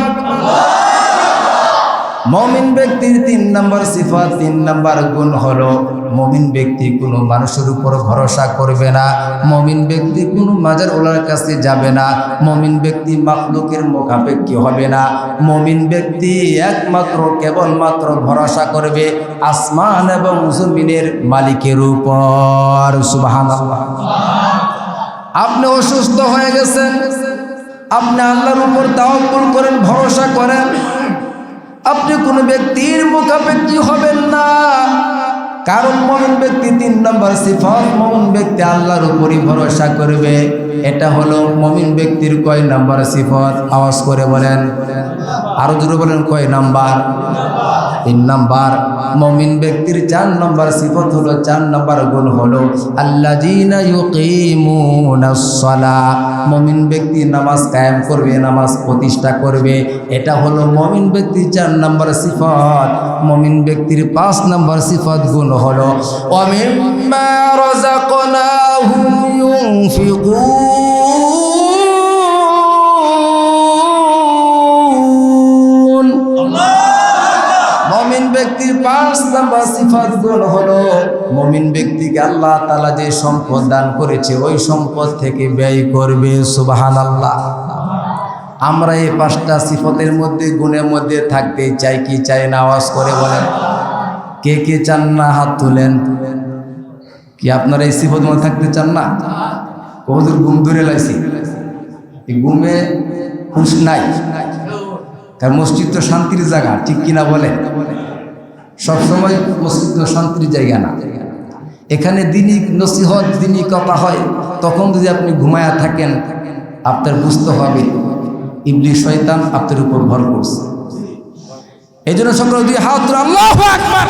মুমিন ব্যক্তির 3 নম্বর সিফাত, 3 নম্বর গুণ হলো, মুমিন ব্যক্তি কোনো মানুষের উপর ভরসা করবে না, মুমিন ব্যক্তি কোনো মাজার ওলার কাছে যাবে না, মুমিন ব্যক্তি মাখলুকের মুখাপেক্ষী হবে না, মুমিন ব্যক্তি একমাত্র কেবলমাত্র ভরসা করবে আসমান এবং জমিনের মালিকের উপর। সুবহানাল্লাহ। আপনি অসুস্থ হয়ে গেছেন, আপনি আল্লাহর উপর তাওয়াক্কুল করেন, ভরসা করেন, আপনি কোনো ব্যক্তির মুখাপেক্ষী হবেন না। কারণ মুমিন ব্যক্তি 3 নম্বর সিফাত, মুমিন ব্যক্তি আল্লাহর উপরই ভরসা করবে। এটা হলো মুমিন ব্যক্তির কয় নম্বর সিফাত? আওয়াজ করে বলেন, আরো জোরে বলেন, কয় নাম্বার? 3 নাম্বার। মুমিন ব্যক্তির 4 নম্বর সিফাত হলো, 4 নম্বর গুণ হলো আল্লাযীনা ইউকিমুনাস সালাহ। মুমিন ব্যক্তি নামাজ কায়েম করবে, নামাজ প্রতিষ্ঠা করবে। এটা হলো মুমিন ব্যক্তির 4 নম্বর সিফাত। মুমিন ব্যক্তির 5 নম্বর সিফাত গুণ হলো ওয়া মিম্মা রাযাকনাহুম ইউনফিকুন। মুমিন ব্যক্তির 5 নম্বর সিফাত গুণ হলো, মুমিন ব্যক্তিকে আল্লাহ তাআলা যে সম্পদ দান করেছে, ওই সম্পদ থেকে ব্যয় করবে। সুবহানাল্লাহ। আমরা এই 5টা সিফতের মধ্যে, গুণের মধ্যে থাকতে চাই কি চাই না? আওয়াজ করে বলেন। কে কে চান না? হাত তুলেন। কি আপনারা এই সিফতের মধ্যে থাকতে চান না? হুজুর ঘুম ধরে লাইছি, এই ঘুমে হুঁশ নাই। কারণ মসজিদ তো শান্তির জায়গা, ঠিক কিনা বলেন? সবসময় মসজিদ তো শান্তির জায়গা না। এখানে দিনই নসিহত, দিনই কথা হয়। তখন যদি আপনি ঘুমায়া থাকেন, আপনার বুঝতে হবে ইবলিস শয়তান আপনার উপর ভর করছে। এই জন্য সকল দুই হাত তুলে আল্লাহু আকবার,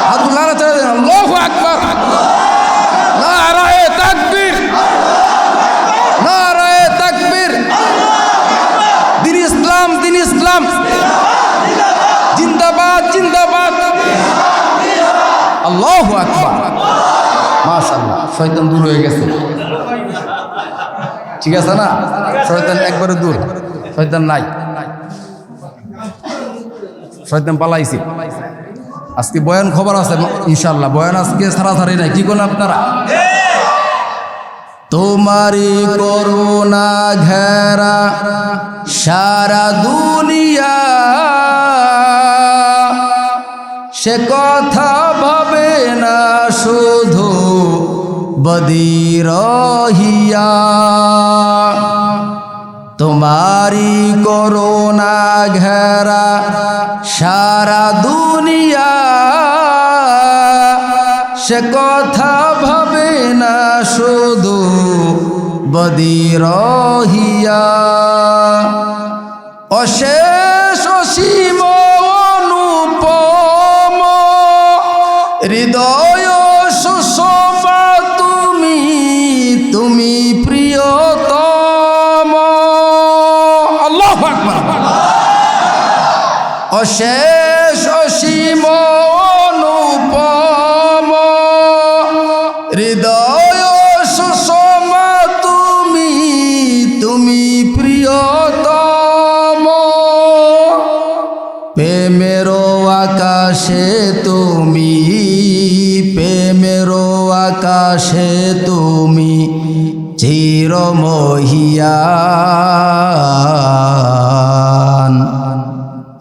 হাত তুলে আল্লাহু আকবার, নারায়ে তাকবীর, নারায়ে তাকবীর। দিন ইসলাম, দিন ইসলাম জিন্দাবাদ, জিন্দাবাদ। আল্লাহু আকবার। মাশাআল্লাহ, শয়তান দূর হয়ে গেছে। ঠিক আছে না? শয়তান একবারে দূর, শয়তান নাই, শয়তান পালাইছে। আজকে বয়ান খবর আছে ইনশাআল্লাহ, বয়ান আজকে ছাড়াছাড়ি নাই। কি করলেন আপনারা? তোমারি করুণা ঘেরা সারা দুনিয়া, সে কথা ভাবে না শুধু বদিরহিয়া। তোমারি করুণা ঘেরা সারা দুনিয়া, সে কথা ভাবে না শুধু বদি রহিয়া অশেষ অসীম অনুপম হৃদয় সুষমা তুমি তুমি প্রিয়তম। আল্লাহু আকবার। অশেষ অসীম অনুপম হৃদয় সুষমা তুমি তুমি প্রিয়তম। প্রেমেরো আকাশে তুমি প্রেমেরো আকাশে তুমি চিরমহিয়ান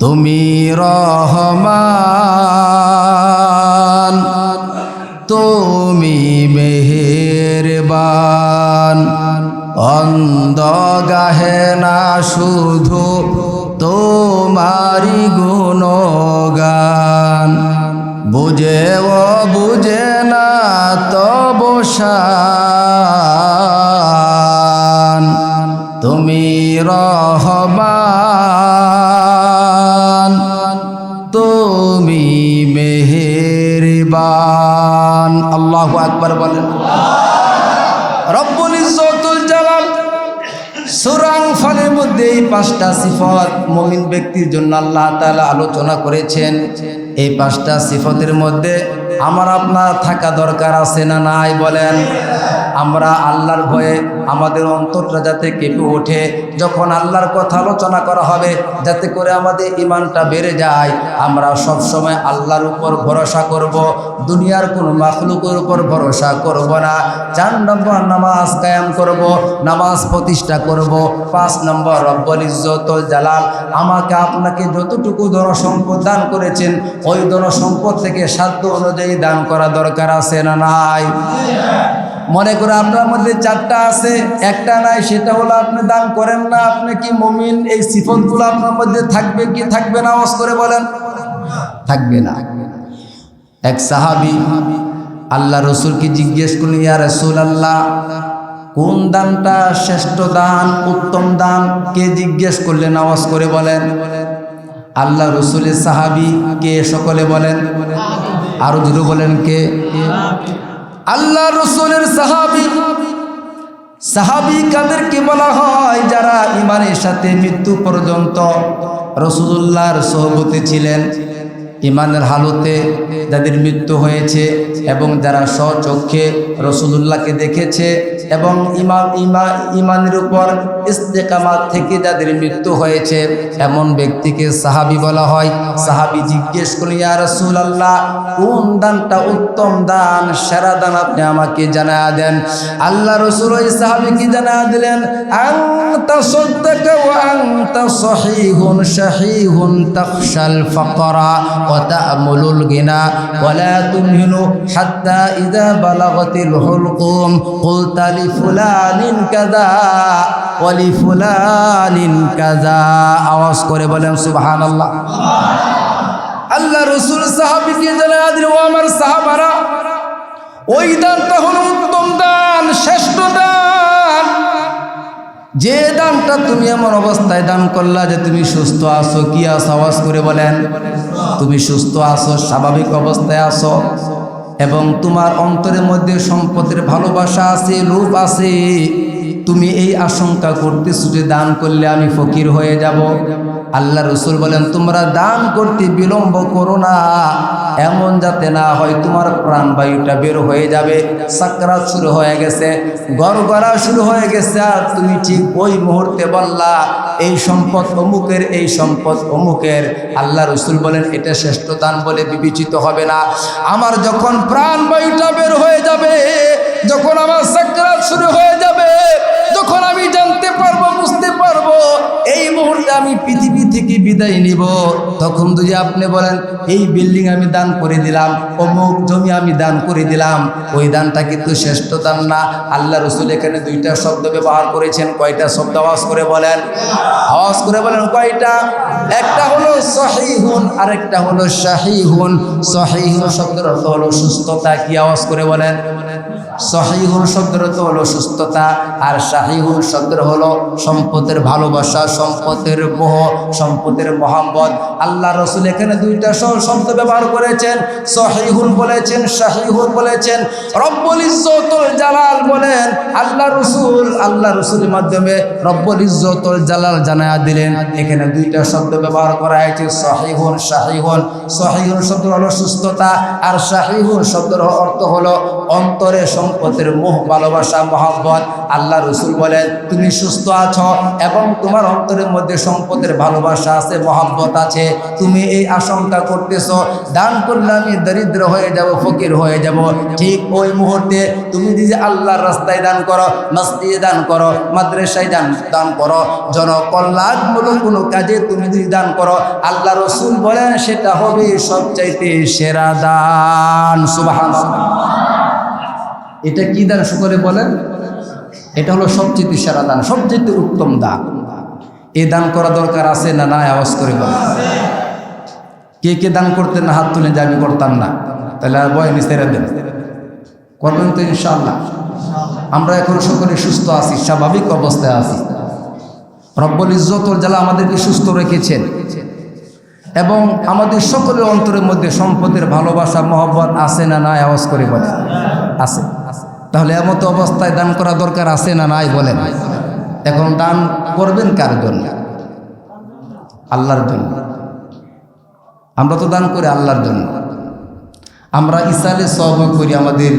তুমি রহমান তুমি মেহেরবান। অন্ধ গাহে না শুধু তোমারি গুণগান বুঝে ও বুঝে না তবু শান তুমি রহমান তুমি মেহেরবান। আল্লাহু আকবার বলেন। রব্বুল ইজ্জতুল জালাল সূরা আনফালের মধ্যে এই 5টা সিফত মুমিন ব্যক্তির জন্য আল্লাহ তাআলা আলোচনা করেছেন। এই 5টা সিফতের মধ্যে আমার আপনার থাকা দরকার আছে না নাই বলেন? আমরা আল্লাহর ভয়ে আমাদের অন্তরটা যাতে কেঁপে ওঠে যখন আল্লাহর কথা আলোচনা করা হবে, যাতে করে আমাদের ঈমানটা বেড়ে যায়। আমরা সব সময় আল্লাহর উপর ভরসা করব, দুনিয়ার কোনো মাখলুকের উপর ভরসা করব না। 4 নম্বর নামাজ কায়েম করব, নামাজ প্রতিষ্ঠা করব। 5 নম্বর রব্বুল ইজ্জতুল জালাল আমাকে আপনাকে যতটুকু ধনসম্পদ দান করেছেন ওই ধনসম্পদ থেকে সাধ্য অনুযায়ী দান করা দরকার আছে না নাই? মনে করে আপনার মধ্যে 4টা আছে, একটা নাই, সেটা হলো আপনি দান করেন না। আপনি কি মুমিন? এই সিফতগুলো আপনার মধ্যে থাকবে কি থাকবে না? আওয়াজ করে বলেন। থাকবে না। এক সাহাবী আল্লাহ রাসূলকে জিজ্ঞেস করলেন, ইয়া রাসূলুল্লাহ, কোন দানটা শ্রেষ্ঠ দান, উত্তম দান? কে জিজ্ঞেস করলেন? আওয়াজ করে বলেন। আল্লাহ রাসূলের সাহাবী কে? সকলে বলেন। আরো জোরে বলেন কে? আল্লাহ রাসূলের সাহাবী। সাহাবী কাদেরকে বলা হয়? যারা ঈমানের সাথে মৃত্যু পর্যন্ত রাসূলুল্লাহর সোহবতে ছিলেন, ঈমানের হালতে যাদের মৃত্যু হয়েছে এবং যারা স্বচক্ষে রাসূলুল্লাহকে দেখেছে এবং ঈমানের উপর ইস্তেকামাত থেকে যাদের মৃত্যু হয়েছে এমন ব্যক্তিকে সাহাবী বলা হয়। সাহাবী জিজ্ঞেস করলেন, ইয়া রাসূলুল্লাহ, কোন দানটা উত্তম দান, সেরা দান আপনি আমাকে জানায়া দেন। আল্লাহ রাসূল ওই সাহাবীকে জানায়া দিলেন, আনতা সাদ্দাকা ওয়া আনতা সহিহুন শাহীহুন তাখশাল ফাকরা ওয়া তা'মুলুল গিনা ওয়া লা তুমহিনু হাত্তা ইযা বালাগাতিল হুলকুম কুলতা লিফুলানিন কাযা ওয়া লিফুলানিন কাযা। আওয়াজ করে বলেন সুবহানাল্লাহ। আল্লাহ রাসূল সাহাবীকে জানায়া দিলেন, ও আমার সাহাবারা, ওই দানটা হলো উত্তম দান, শ্রেষ্ঠ দান, যে দানটা তুমি এমন অবস্থায় দান করলা যে তুমি সুস্থ আছো। কি আছো? আওয়াজ করে বলেন। তুমি সুস্থ আছো, স্বাভাবিক অবস্থায় আছো এবং তোমার অন্তরের মধ্যে সম্পদের ভালোবাসা আছে, লোভ আছে। তুমি এই আশঙ্কা করতেছো যে দান করলে আমি ফকির হয়ে যাব। আল্লাহ রাসূল বলেন, তোমরা দান করতে বিলম্ব করো না, এমন যাতে না হয় তোমার প্রাণবায়ুটা বের হয়ে যাবে, সাকরাত শুরু হয়ে গেছে, গড়গড়া শুরু হয়ে গেছে, আর তুমি ঠিক ওই মুহূর্তে বললা এই সম্পদ অমুকের, এই সম্পদ অমুকের। আল্লাহ রাসূল বলেন, এটা শ্রেষ্ঠ দান বলে বিবেচিত হবে না। আমার যখন প্রাণবায়ুটা বের হয়ে যাবে, যখন আমার সাকরাত শুরু হয়ে যাবে, যখন আমি জানতে পারবো, বুঝতে পারবো এই মুহূর্তে আমি পৃথিবী থেকে বিদায় নিব, তখন যদি আপনি বলেন এই বিল্ডিং আমি দান করে দিলাম, অমুক জমি আমি দান করে দিলাম, ওই দানটা কিন্তু শ্রেষ্ঠ দান না। আল্লাহ রাসূল এখানে 2টা শব্দ ব্যবহার করেছেন। কয়টা শব্দ? আওয়াজ করে বলেন। আওয়াজ করে বলেন কয়টা? একটা হলো সহিহুন, আরেকটা হলো শাহীহুন। সহিহুন শব্দের অর্থ হলো সুস্থতা। কি? আওয়াজ করে বলেন। সহিহুল শব্দের তো হলো সুস্থতা, আর সাহিহুল শব্দের হলো সম্পদের ভালোবাসা, সম্পদের মোহ, সম্পদের মোহাম্মত। আল্লাহ রসুল এখানে দুইটা শব্দ ব্যবহার করেছেন, সহিহুল বলেছেন, সাহিহুল বলেছেন। রব্বুল ইজ্জতুল জালাল বলেন আল্লাহ রসুলের মাধ্যমে রব্বুল ইজ্জতুল জালাল জানায়া দিলেন। এখানে দুইটা শব্দ ব্যবহার করা হয়েছে, সহিহুল সাহিহুল। সহিহুল শব্দ হলো সুস্থতা, আর সাহিহুল শব্দের অর্থ হলো অন্তরে সম্পদের মোহ, ভালোবাসা, মহব্বত। আল্লাহ রসুল বলেন তুমি সুস্থ আছো এবং তোমার অন্তরের মধ্যে সম্পদের ভালোবাসা আছে, মহব্বত আছে। তুমি এই আশঙ্কা করতেছো দান করলে আমি দরিদ্র হয়ে যাব, ফকির হয়ে যাব। ঠিক ওই মুহূর্তে তুমি যদি আল্লাহর রাস্তায় দান করো, মসজিদে দান করো, মাদ্রাসায় দান করো, জনকল্যাণমূলক কোনো কাজে তুমি যদি দান করো, আল্লাহ রসুল বলেন সেটা হবে সবচাইতে সেরা দান। সুবহানাল্লাহ। এটা কি দান সকলে বলেন? এটা হলো সবচেয়ে সেরা দান, সবচেয়ে উত্তম দান। এই দান করা দরকার আছে না নাই? আওয়াজ করে বলেন। কে কে দান করতেন না? হাত তুলে যে আমি করতাম না, তাহলে আর বয়নি ছেড়ে দেন, করবেন তো ইনশাআল্লাহ। আমরা এখন সকলে সুস্থ আছি, স্বাভাবিক অবস্থায় আছি। রব্বুল ইজ্জতুল জালাল আমাদেরকে সুস্থ রেখেছেন এবং আমাদের সকলের অন্তরের মধ্যে সম্পদের ভালোবাসা, মহব্বত আছে না নাই? আওয়াজ করে বলেন। আছে। তাহলে এমতো অবস্থায় দান করা দরকার আছে না নাই? বলেন। এখন দান করবেন কার জন্য? আল্লাহর জন্য। আমরা তো দান করি আল্লাহর জন্য। আমরা ইসালে সওয়াব করি আমাদের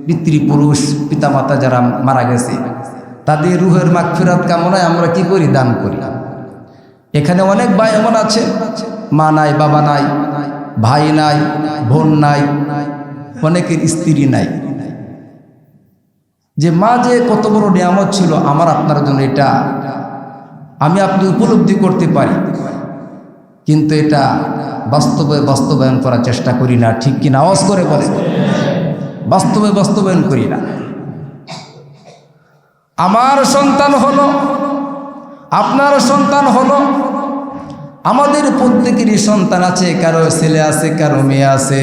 পিতৃপুরুষ পিতামাতা যারা মারা গেছে তাদের রুহের মাগফিরাত কামনায় আমরা কি করি? দান করি। এখানে অনেক ভাই এমন আছে মা নাই, বাবা নাই, ভাই নাই, বোন নাই, অনেকের স্ত্রী নাই। যে মা যে কত বড় নিয়ামত ছিল আমার আপনার জন্য, এটা আমি আপনি উপলব্ধি করতে পারি, কিন্তু এটা বাস্তবায়ন করার চেষ্টা করি না। ঠিক কিনা? আওয়াজ করে বলে। বাস্তবায়ন করি না। আমার সন্তান হলো, আপনার সন্তান হলো, আমাদের প্রত্যেকেরই সন্তান আছে, কারো ছেলে আছে, কারো মেয়ে আছে।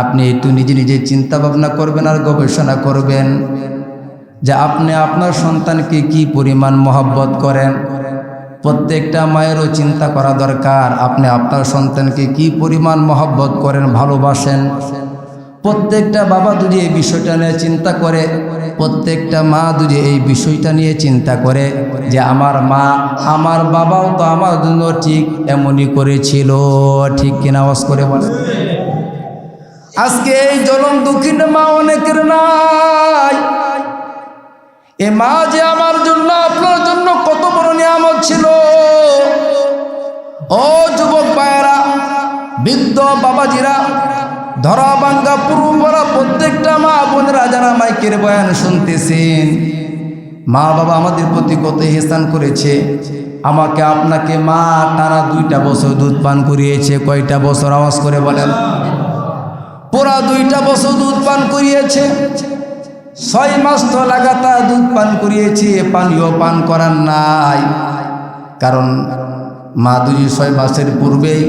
আপনি একটু নিজে চিন্তা ভাবনা করবেন আর গবেষণা করবেন যে আপনি আপনার সন্তানকে কি পরিমাণ মহব্বত করেন। প্রত্যেকটা মায়েরও চিন্তা করা দরকার আপনি আপনার সন্তানকে কি পরিমাণ মহব্বত করেন, ভালোবাসেন। প্রত্যেকটা বাবা যদি এই বিষয়টা নিয়ে চিন্তা করে, প্রত্যেকটা মা যদি এই বিষয়টা নিয়ে চিন্তা করে যে আমার মা, আমার বাবাও তো আমার জন্য ঠিক এমনই করেছিল। ঠিক কিনা? আওয়াজ করে বলে। আজকে এই জনম দুঃখিন মা অনেকের নাই। এ মা যে আমার জন্য, আপনার জন্য কত বড় নিয়ামত ছিল। ও যুবক ভাইয়েরা, বৃদ্ধ বাবাজিরা, ধরা ভাঙ্গা পুরুষরা, প্রত্যেকটা মা বোনেরা যারা মাইকের বয়ান শুনতেছেন, মা বাবা আমাদের প্রতি কত ইহসান করেছে। আমাকে আপনাকে মা টানা 2টা বছর দুধ পান করিয়েছে। কয়টা বছর? আওয়াজ করে বলেন। পুরা 2টা বছর দুধ পান করিয়েছে। 6 মাস তো লাগাতার দুধ পান করিয়েছে, পানিও পান করার নাই। কারণ মা যদি 6 মাসের পূর্বেই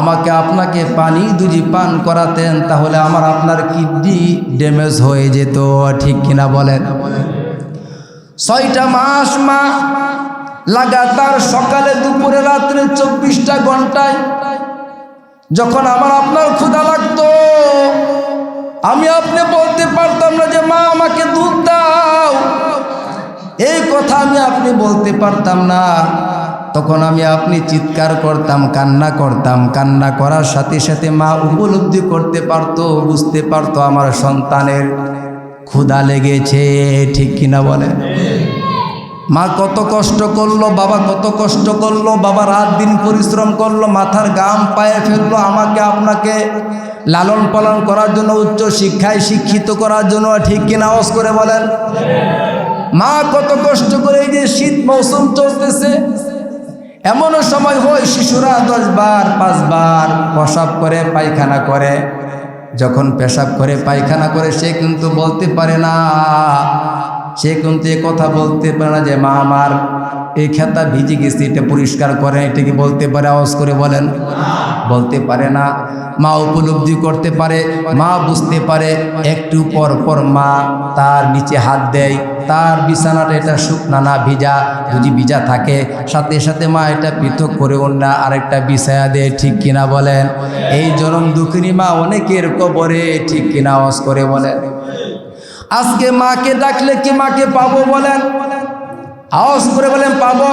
আমাকে আপনাকে পানি যদি পান করাতেন তাহলে আমার আপনার কিডনি ড্যামেজ হয়ে যেত। ঠিক কিনা বলেন? 6টা মাস মা লাগাতার সকালে, দুপুরে, রাত্রে 24টা ঘন্টায় যখন আমার আপনার ক্ষুধা লাগতো, আমি আপনি বলতে পারতাম না যে মা আমাকে দুধ দাও, এই কথা আমি আপনি বলতে পারতাম না। তখন আমি আপনি চিৎকার করতাম, কান্না করতাম। কান্না করার সাথে সাথে মা উপলব্ধি করতে পারতো, বুঝতে পারতো আমার সন্তানের ক্ষুধা লেগেছে। ঠিক কিনা বলেন? মা কত কষ্ট করলো, বাবা কত কষ্ট করলো, বাবা রাত দিন পরিশ্রম করলো, মাথার গাম পায়ে ফেললো আমাকে আপনাকে লালন পালন করার জন্য, উচ্চ শিক্ষায় শিক্ষিত করার জন্য। ঠিক কিনা? আওয়াজ করে বলেন। মা কত কষ্ট করে, এই যে শীত মৌসুম চলতেছে, এমনও সময় হয় শিশুরা 10 বার 5 বার পেশাব করে, পায়খানা করে। যখন পেশাব করে, পায়খানা করে, সে কিন্তু বলতে পারে না, সে কিন্তু এ কথা বলতে পারে না যে মা আমার এই খেতা ভিজে গেছে, এটা পরিষ্কার করে। এটা কি বলতে পারে? আওয়াজ করে বলেন। বলতে পারে না। মা উপলব্ধি করতে পারে, মা বুঝতে পারে। একটু পর পর মা তার নিচে হাত দেয়, তার বিছানাটা এটা শুকনা না ভিজা, যদি ভিজা থাকে সাথে সাথে মা এটা পৃথক করে অন্য আরেকটা বিছায়া দেয়। ঠিক কিনা বলেন? এই জনম দুঃখিনী মা অনেকের কবরে, ঠিক কিনা আওয়াজ করে বলেন। আজকে মাকে ডাকলে কি মাকে পাবো বলেন? আওয়াজ করে বলেন পাবো?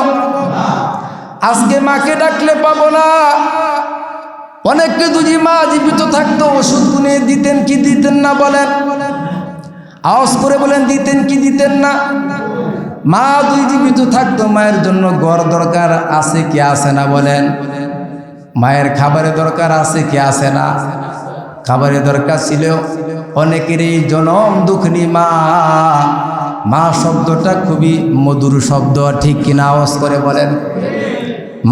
আজকে মাকে ডাকলে পাবো না। অনেককে যদি মা জীবিত থাকতো ওষুধ গুনে দিতেন কি দিতেন না বলেন? আওয়াজ করে বলেন দিতেন কি দিতেন না? মা দুই জীবিত থাকতো মায়ের জন্য গড় দরকার আছে কি আছে না বলেন? মায়ের খাবারের দরকার আছে কি আছে না? খাবারের দরকার ছিল। অনেকের এই জনম দুঃখিনী মা, মা শব্দটা খুবই মধুর শব্দ, ঠিক কিনা আওয়াজ করে বলেন।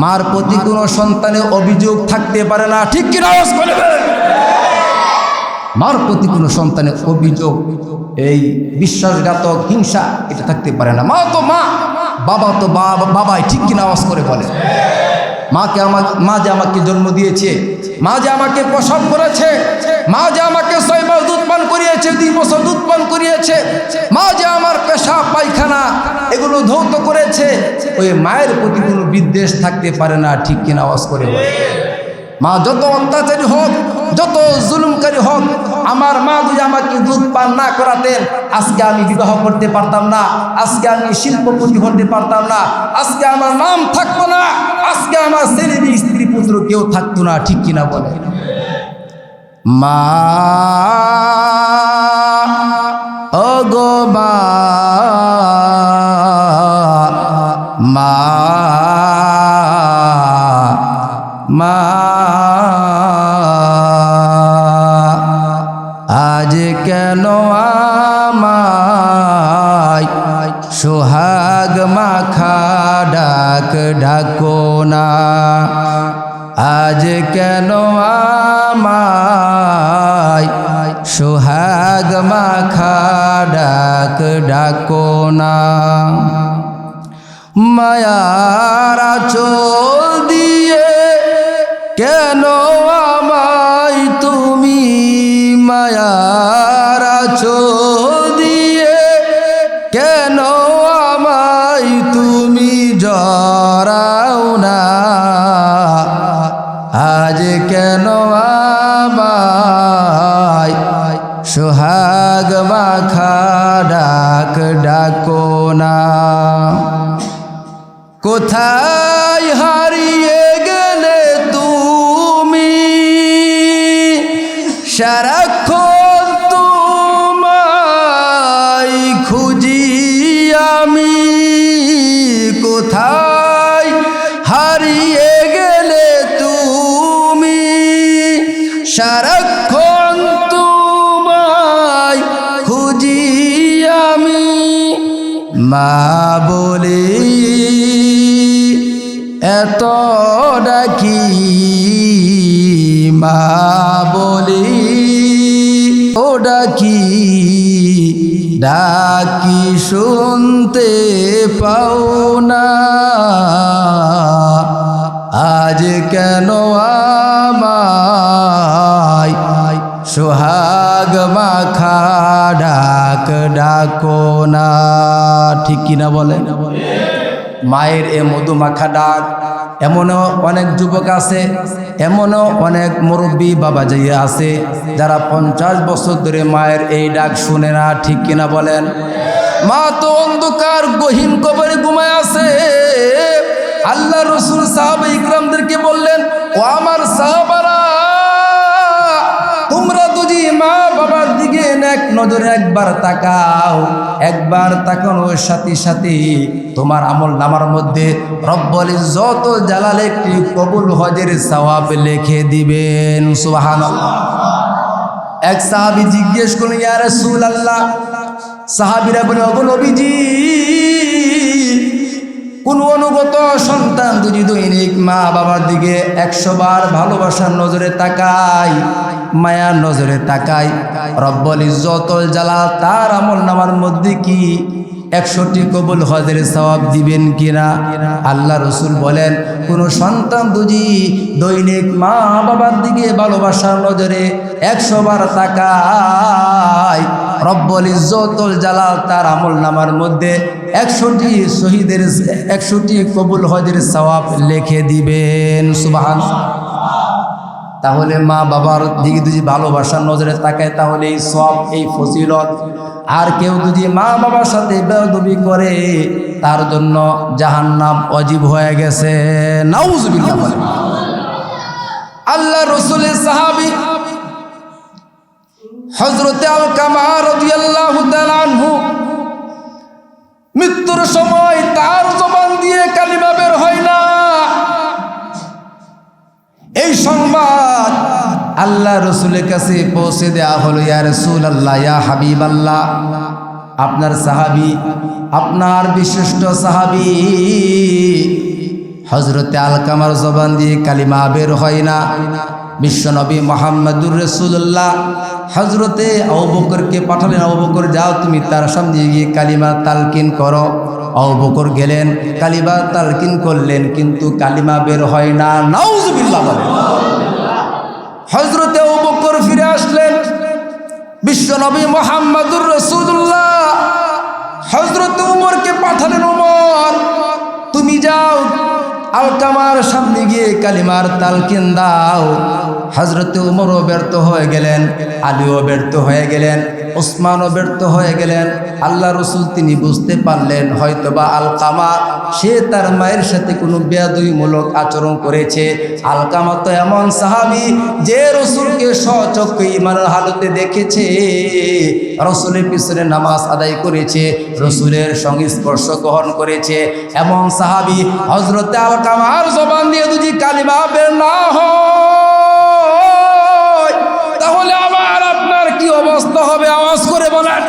মার প্রতি কোনো সন্তানের অভিযোগ থাকতে পারে না, ঠিক কিনা আওয়াজ করে বলেন। মার প্রতি কোনো সন্তানের অভিযোগ, এই বিশ্বাসঘাতক হিংসা এটা থাকতে পারে না। মা তো মা, বাবা তো বাবাই, ঠিক কিনা আওয়াজ করে বলে। মা যে আমাকে জন্ম দিয়েছে, মা যে আমাকে প্রসব করেছে, মা যে আমাকে 6 মাস দুধ পান করিয়েছে, 2 বছর দুধ পান করিয়েছে, মা যে আমার পেশাব পায়খানা এগুলো ধৌত করেছে, ওই মায়ের প্রতি কোনো বিদ্বেষ থাকতে পারে না, ঠিক কিনা আওয়াজ করে বলে। মা যত অত্যাচারী হোক, যত জুলুমকারী হোক, আমার মা যদি আমাকে দুধ পান না করাতেন আজকে আমি বিবাহ করতে পারতাম না, আজকে আমি শিল্পপতি হতে পারতাম না, আজকে আমার নাম থাকতো না, আজকে আমার ছেলে স্ত্রী পুত্র কেউ থাকতো না, ঠিক কিনা বলে। মা ও গো মা, মা মা আজ কেন আমায় সোহাগ মাখা ডাক ডাকো না, আজ কেন আমায় সোহাগ মাখা ডাক ডাকো না। মায়ার আঁচল দিয়ে কেন আমায় তুমি, মায়ার আঁচল দিয়ে কেন আমায় তুমি জড়াও না, আজ কেন আমায় সোহাগ মাখা ডাক ডাকো না। কোথায় হারিয়ে গেলে তুমি, সারাক্ষণ তোমায় খুঁজি আমি, কোথায় হারিয়ে গেলে তুমি, সারাক্ষণ তোমায় খুঁজি আমি। মা বলে এত ডাকি, মা বলি ও ডাকি, ডাকি শুনতে পাও না, আজ কেন আমায় সোহাগ মাখা ডাক ডাকো না, ঠিক কিনা বলে। মায়ের এ মধু মাখা ডাক, এমনও অনেক যুবক আছে, এমনও অনেক মুরব্বী বাবা যাইয়া আছে যারা 50 বছর ধরে মায়ের এই ডাক শুনে না, ঠিক কিনা বলেন। মা তো অন্ধকার গহীন কবরে ঘুমায় আছে। আল্লাহ রসুল সাহাবা ইকরামদেরকে বললেন, ও আমার সাহাবারা, তোমরা যদি মা বাবার দিকে এক নজরে একবার তাকাও, একবার তাকানোর সাথে সাথে তোমার আমল নামার মধ্যে রব্বুল ইজ্জত জালাল একটি কবুল হজের সওয়াব লিখে দিবেন। সুবহানাল্লাহ। এক সাহাবী জিজ্ঞেস করলেন, ইয়া রাসূলুল্লাহ, সাহাবীরা বলে, ওগো নবীজি, কোন অনুগত সন্তান যদি দৈনিক মা বাবার দিকে 100 বার ভালোবাসার নজরে তাকায়, মায়ার নজরে তাকায়, রব্বুল ইজ্জতুল জালাল তার আমল নামার মধ্যে কি 100টি কবুল হজের সওয়াব দিবেন কিনা? আল্লাহ রসুল বলেন, কোনো সন্তান যদি দৈনিক মা বাবার দিকে ভালোবাসার নজরে 100 বার তাকায়, রব্বুল ইজ্জতুল জালাল তার আমলনামার মধ্যে 100টি কবুল হজের সওয়াব লিখে দিবেন। সুবহানাল্লাহ। তাহলে মা বাবার দিকে যদি ভালোবাসার নজরে তাকায় তাহলে এই সওয়াব, এই ফজিলত। আর কেউ যদি মা বাবার সাথে বেয়াদবি করে তার জন্য জাহান্নাম ওয়াজিব হয়ে গেছে। নাউজুবিল্লাহ। আল্লাহ রাসূলের সাহাবী হযরতে আলকামা রাদিয়াল্লাহু তাআলা আনহু মৃত্যুর সময় তার জবান দিয়ে কালিমা বের হয় না। এই সংবাদ আল্লাহ রসুলের কাছে পৌঁছে দেওয়া হলো, ইয়া রাসূলুল্লাহ, ইয়া হাবিবাল্লাহ, আপনার সাহাবী, আপনার বিশিষ্ট সাহাবী হযরতে আলকামার জবান দিয়ে কালিমা বের হয় না। বিশ্বনবী মুহাম্মদুর রাসূলুল্লাহ হযরতে আবু বকরকে পাঠালেন, আবু বকর যাও তুমি তার সামনে গিয়ে কালিমা তালকিন করো। আবু বকর গেলেন, কালিমা তালকিন করলেন, কিন্তু কালিমা বের হয় না। নাউজুবিল্লাহ। হযরতে আবু বকর ফিরে আসলেন, বিশ্বনবী মুহাম্মদুর রাসূলুল্লাহ হযরতে উমরকে পাঠালেন, উমর তুমি যাও আলকামার সামনে গিয়ে কালিমার তালকিন দাও। হযরতে উমরও ব্যর্থ হয়ে গেলেন, আলীও ব্যর্থ হয়ে গেলেন, ওসমানও ব্যর্থ হয়ে গেলেন। আল্লাহ রসুল তিনি বুঝতে পারলেন হয়তোবা আলকামা সে তার মায়ের সাথে কোনো বেয়াদবিমূলক আচরণ করেছে। আলকামা তো এমন সাহাবী যে রসুলকে স্বচক্ষে ঈমানের হালতে দেখেছে, রসুলের পিছনে নামাজ আদায় করেছে, রসুলের সংস্পর্শ গ্রহণ করেছে। এমন সাহাবী হযরতে আলকামার জবান দিয়ে যদি কালিমা বের না হয় তাহলে আমার আপনার কি অবস্থা হবে? আওয়াজ করে বলেন।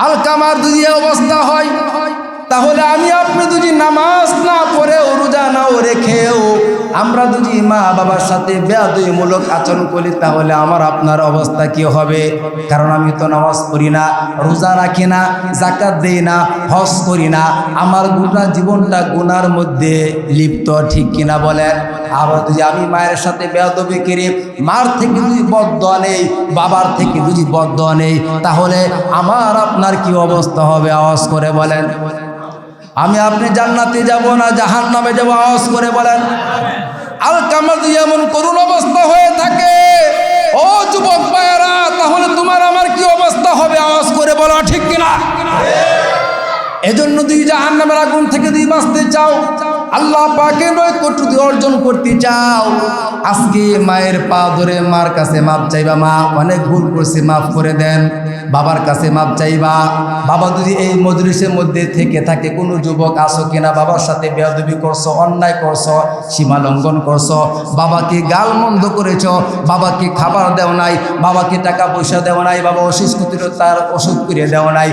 আলকামার যদি অবস্থা হয় তাহলে আমি আপনি যদি নামাজ না পড়েও রোজা নাও রেখেও আমরা যদি মা বাবার সাথে বেয়াদবিমূলক আচরণ করি তাহলে আমার আপনার অবস্থা কি হবে? কারণ আমি তো নামাজ পড়ি না, রোজা রাখি না, যাকাত দেই না, হজ করি না, আমার গোটা জীবনটা গুনার মধ্যে লিপ্ত, ঠিক কিনা বলেন? আবার যদি আমি মায়ের সাথে বেয়াদবি করি, মার থেকে যদি বদদোয়া নেই, বাবার থেকে যদি বদদোয়া নেই, তাহলে আমার আপনার কি অবস্থা হবে? আওয়াজ করে বলেন। আমি আপনি জান্নাতে যাব না জাহান্নামে যাব? আওয়াজ করে বলেন। আলকামা যদি এমন করুণ অবস্থা হয়ে থাকে, ও যুবক ভাইয়েরা, তাহলে তোমার আমার কি অবস্থা হবে? আওয়াজ করে বলো, ঠিক কিনা? এজন্য তুই জাহান্নামের আগুন থেকে তুই বাঁচতে চাও, আল্লাহ পাকের নৈকট্য অর্জন করতে চাও, আজকে মায়ের পা ধরে মার কাছে মাপ চাইবা, মা অনেক ভুল করছে মাফ করে দেন। বাবার কাছে মাপ চাইবা। বাবা যদি এই মজলিসের মধ্যে থেকে থাকে, কোনো যুবক আসো কিনা বাবার সাথে বেয়াদবি করছো, অন্যায় করছো, সীমা লঙ্ঘন করছো, বাবাকে গাল মন্দ করেছ, বাবাকে খাবার দেও নাই, বাবাকে টাকা পয়সা দেও নাই, বাবা অসুস্থ তার ওষুধ করে দেও নাই,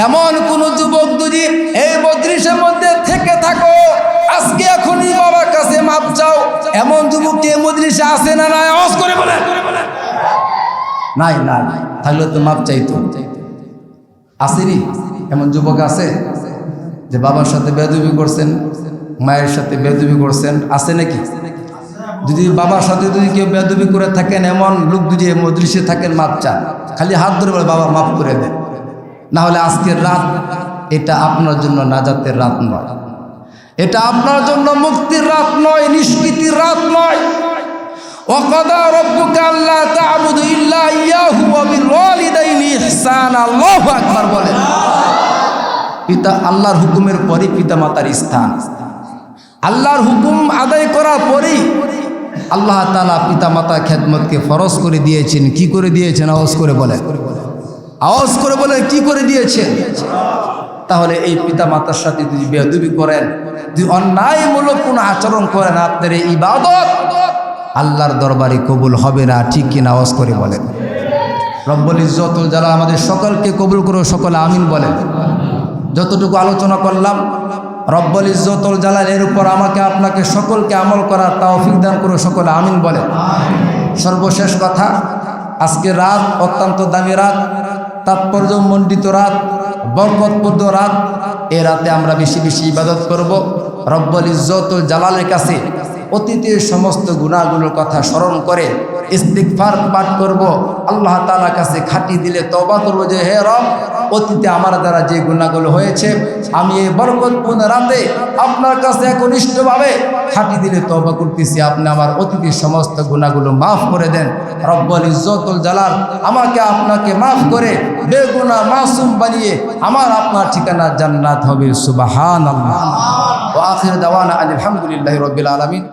এমন কোন যুবক যদি এই মজলিসের মধ্যে থেকে থাকো, আজকে এখনই বাবার কাছে মাপ চাও। এমন যুবক কে মজলিসে আসে না? নাই? আওয়াজ করে বলেন। নাই না থাকলে তো মাপ চাইতো। আসেনি? এমন যুবক আছে যে বাবার সাথে বেয়াদবি করছেন, মায়ের সাথে বেয়াদবি করছেন, আছে নাকি? যদি বাবার সাথে যদি কেউ বেয়াদবি করে থাকেন, এমন লোক যদি মজলিসে থাকেন, মাপ চান, খালি হাত ধরে বলে বাবা মাফ করে দেন। না হলে আজকের রাত এটা আপনার জন্য নাজাতের রাত নয়, এটা আপনার জন্য মুক্তির রাত নয়, নিষ্কৃতির রাত নয়। ওয়াকাদা রাব্বুকা আল্লা তা'বুদু ইল্লা ইয়াহু ওয়া বিল ওয়ালিদাইনি ইহসানা। আল্লাহু আকবার বলেন। পিতা আল্লাহর হুকুমের পরই পিতামাতার স্থান। আল্লাহর হুকুম আদায় করার পরেই আল্লাহ তাআলা পিতামাতার খেদমতকে ফরজ করে দিয়েছেন। কি করে দিয়েছেন? আওয়াজ করে বলেন। আওয়াজ করে বলেন, কি করে দিয়েছেন? তাহলে এই পিতামাতার সাথে যদি বেয়াদবি করেন, যদি অন্যায়মূলক কোনো আচরণ করেন, আপনার এই ইবাদত আল্লাহর দরবারে কবুল হবে না, ঠিক কিনা? আওয়াজ করে বলেন। রব্বুল ইজ্জতুল জালাল আমাদের সকলকে কবুল করো, সকলে আমিন বলেন। যতটুকু আলোচনা করলাম, রব্বুল ইজ্জতুল জালাল এর উপর আমাকে আপনাকে সকলকে আমল করার তৌফিক দান করো, সকলে আমিন বলেন। সর্বশেষ কথা, আজকে রাত অত্যন্ত দামি রাত, তাৎপর্যমণ্ডিত রাত, বরকতপূর্ণ রাত। এ রাতে আমরা বেশি বেশি ইবাদত করব। রব্বুল ইজ্জতুল জালালের কাছে অতীতের সমস্ত গুনাহগুলোর কথা স্মরণ করে ইস্তিগফার পাঠ করব। আল্লাহ তাআলার কাছে খাটি দিলে তওবা করব যে হে রব, অতীতে আমার দ্বারা যে গুনাহগুলো হয়েছে আমি এই বরকতপূর্ণ রাতে আপনার কাছে একনিষ্ঠভাবে খাটি দিলে তওবা করতেছি, আপনি আমার অতীতের সমস্ত গুনাহগুলো মাফ করে দেন। রব্বুল ইজ্জতুল জালাল আমাকে আপনাকে মাফ করে বেগুনাহ মাসুম বানিয়ে আমার আপনার ঠিকানা জান্নাত হবে। সুবহানাল্লাহ। ওয়া আখির দাওয়ানা আলহামদুলিল্লাহি রাব্বিল আলামিন।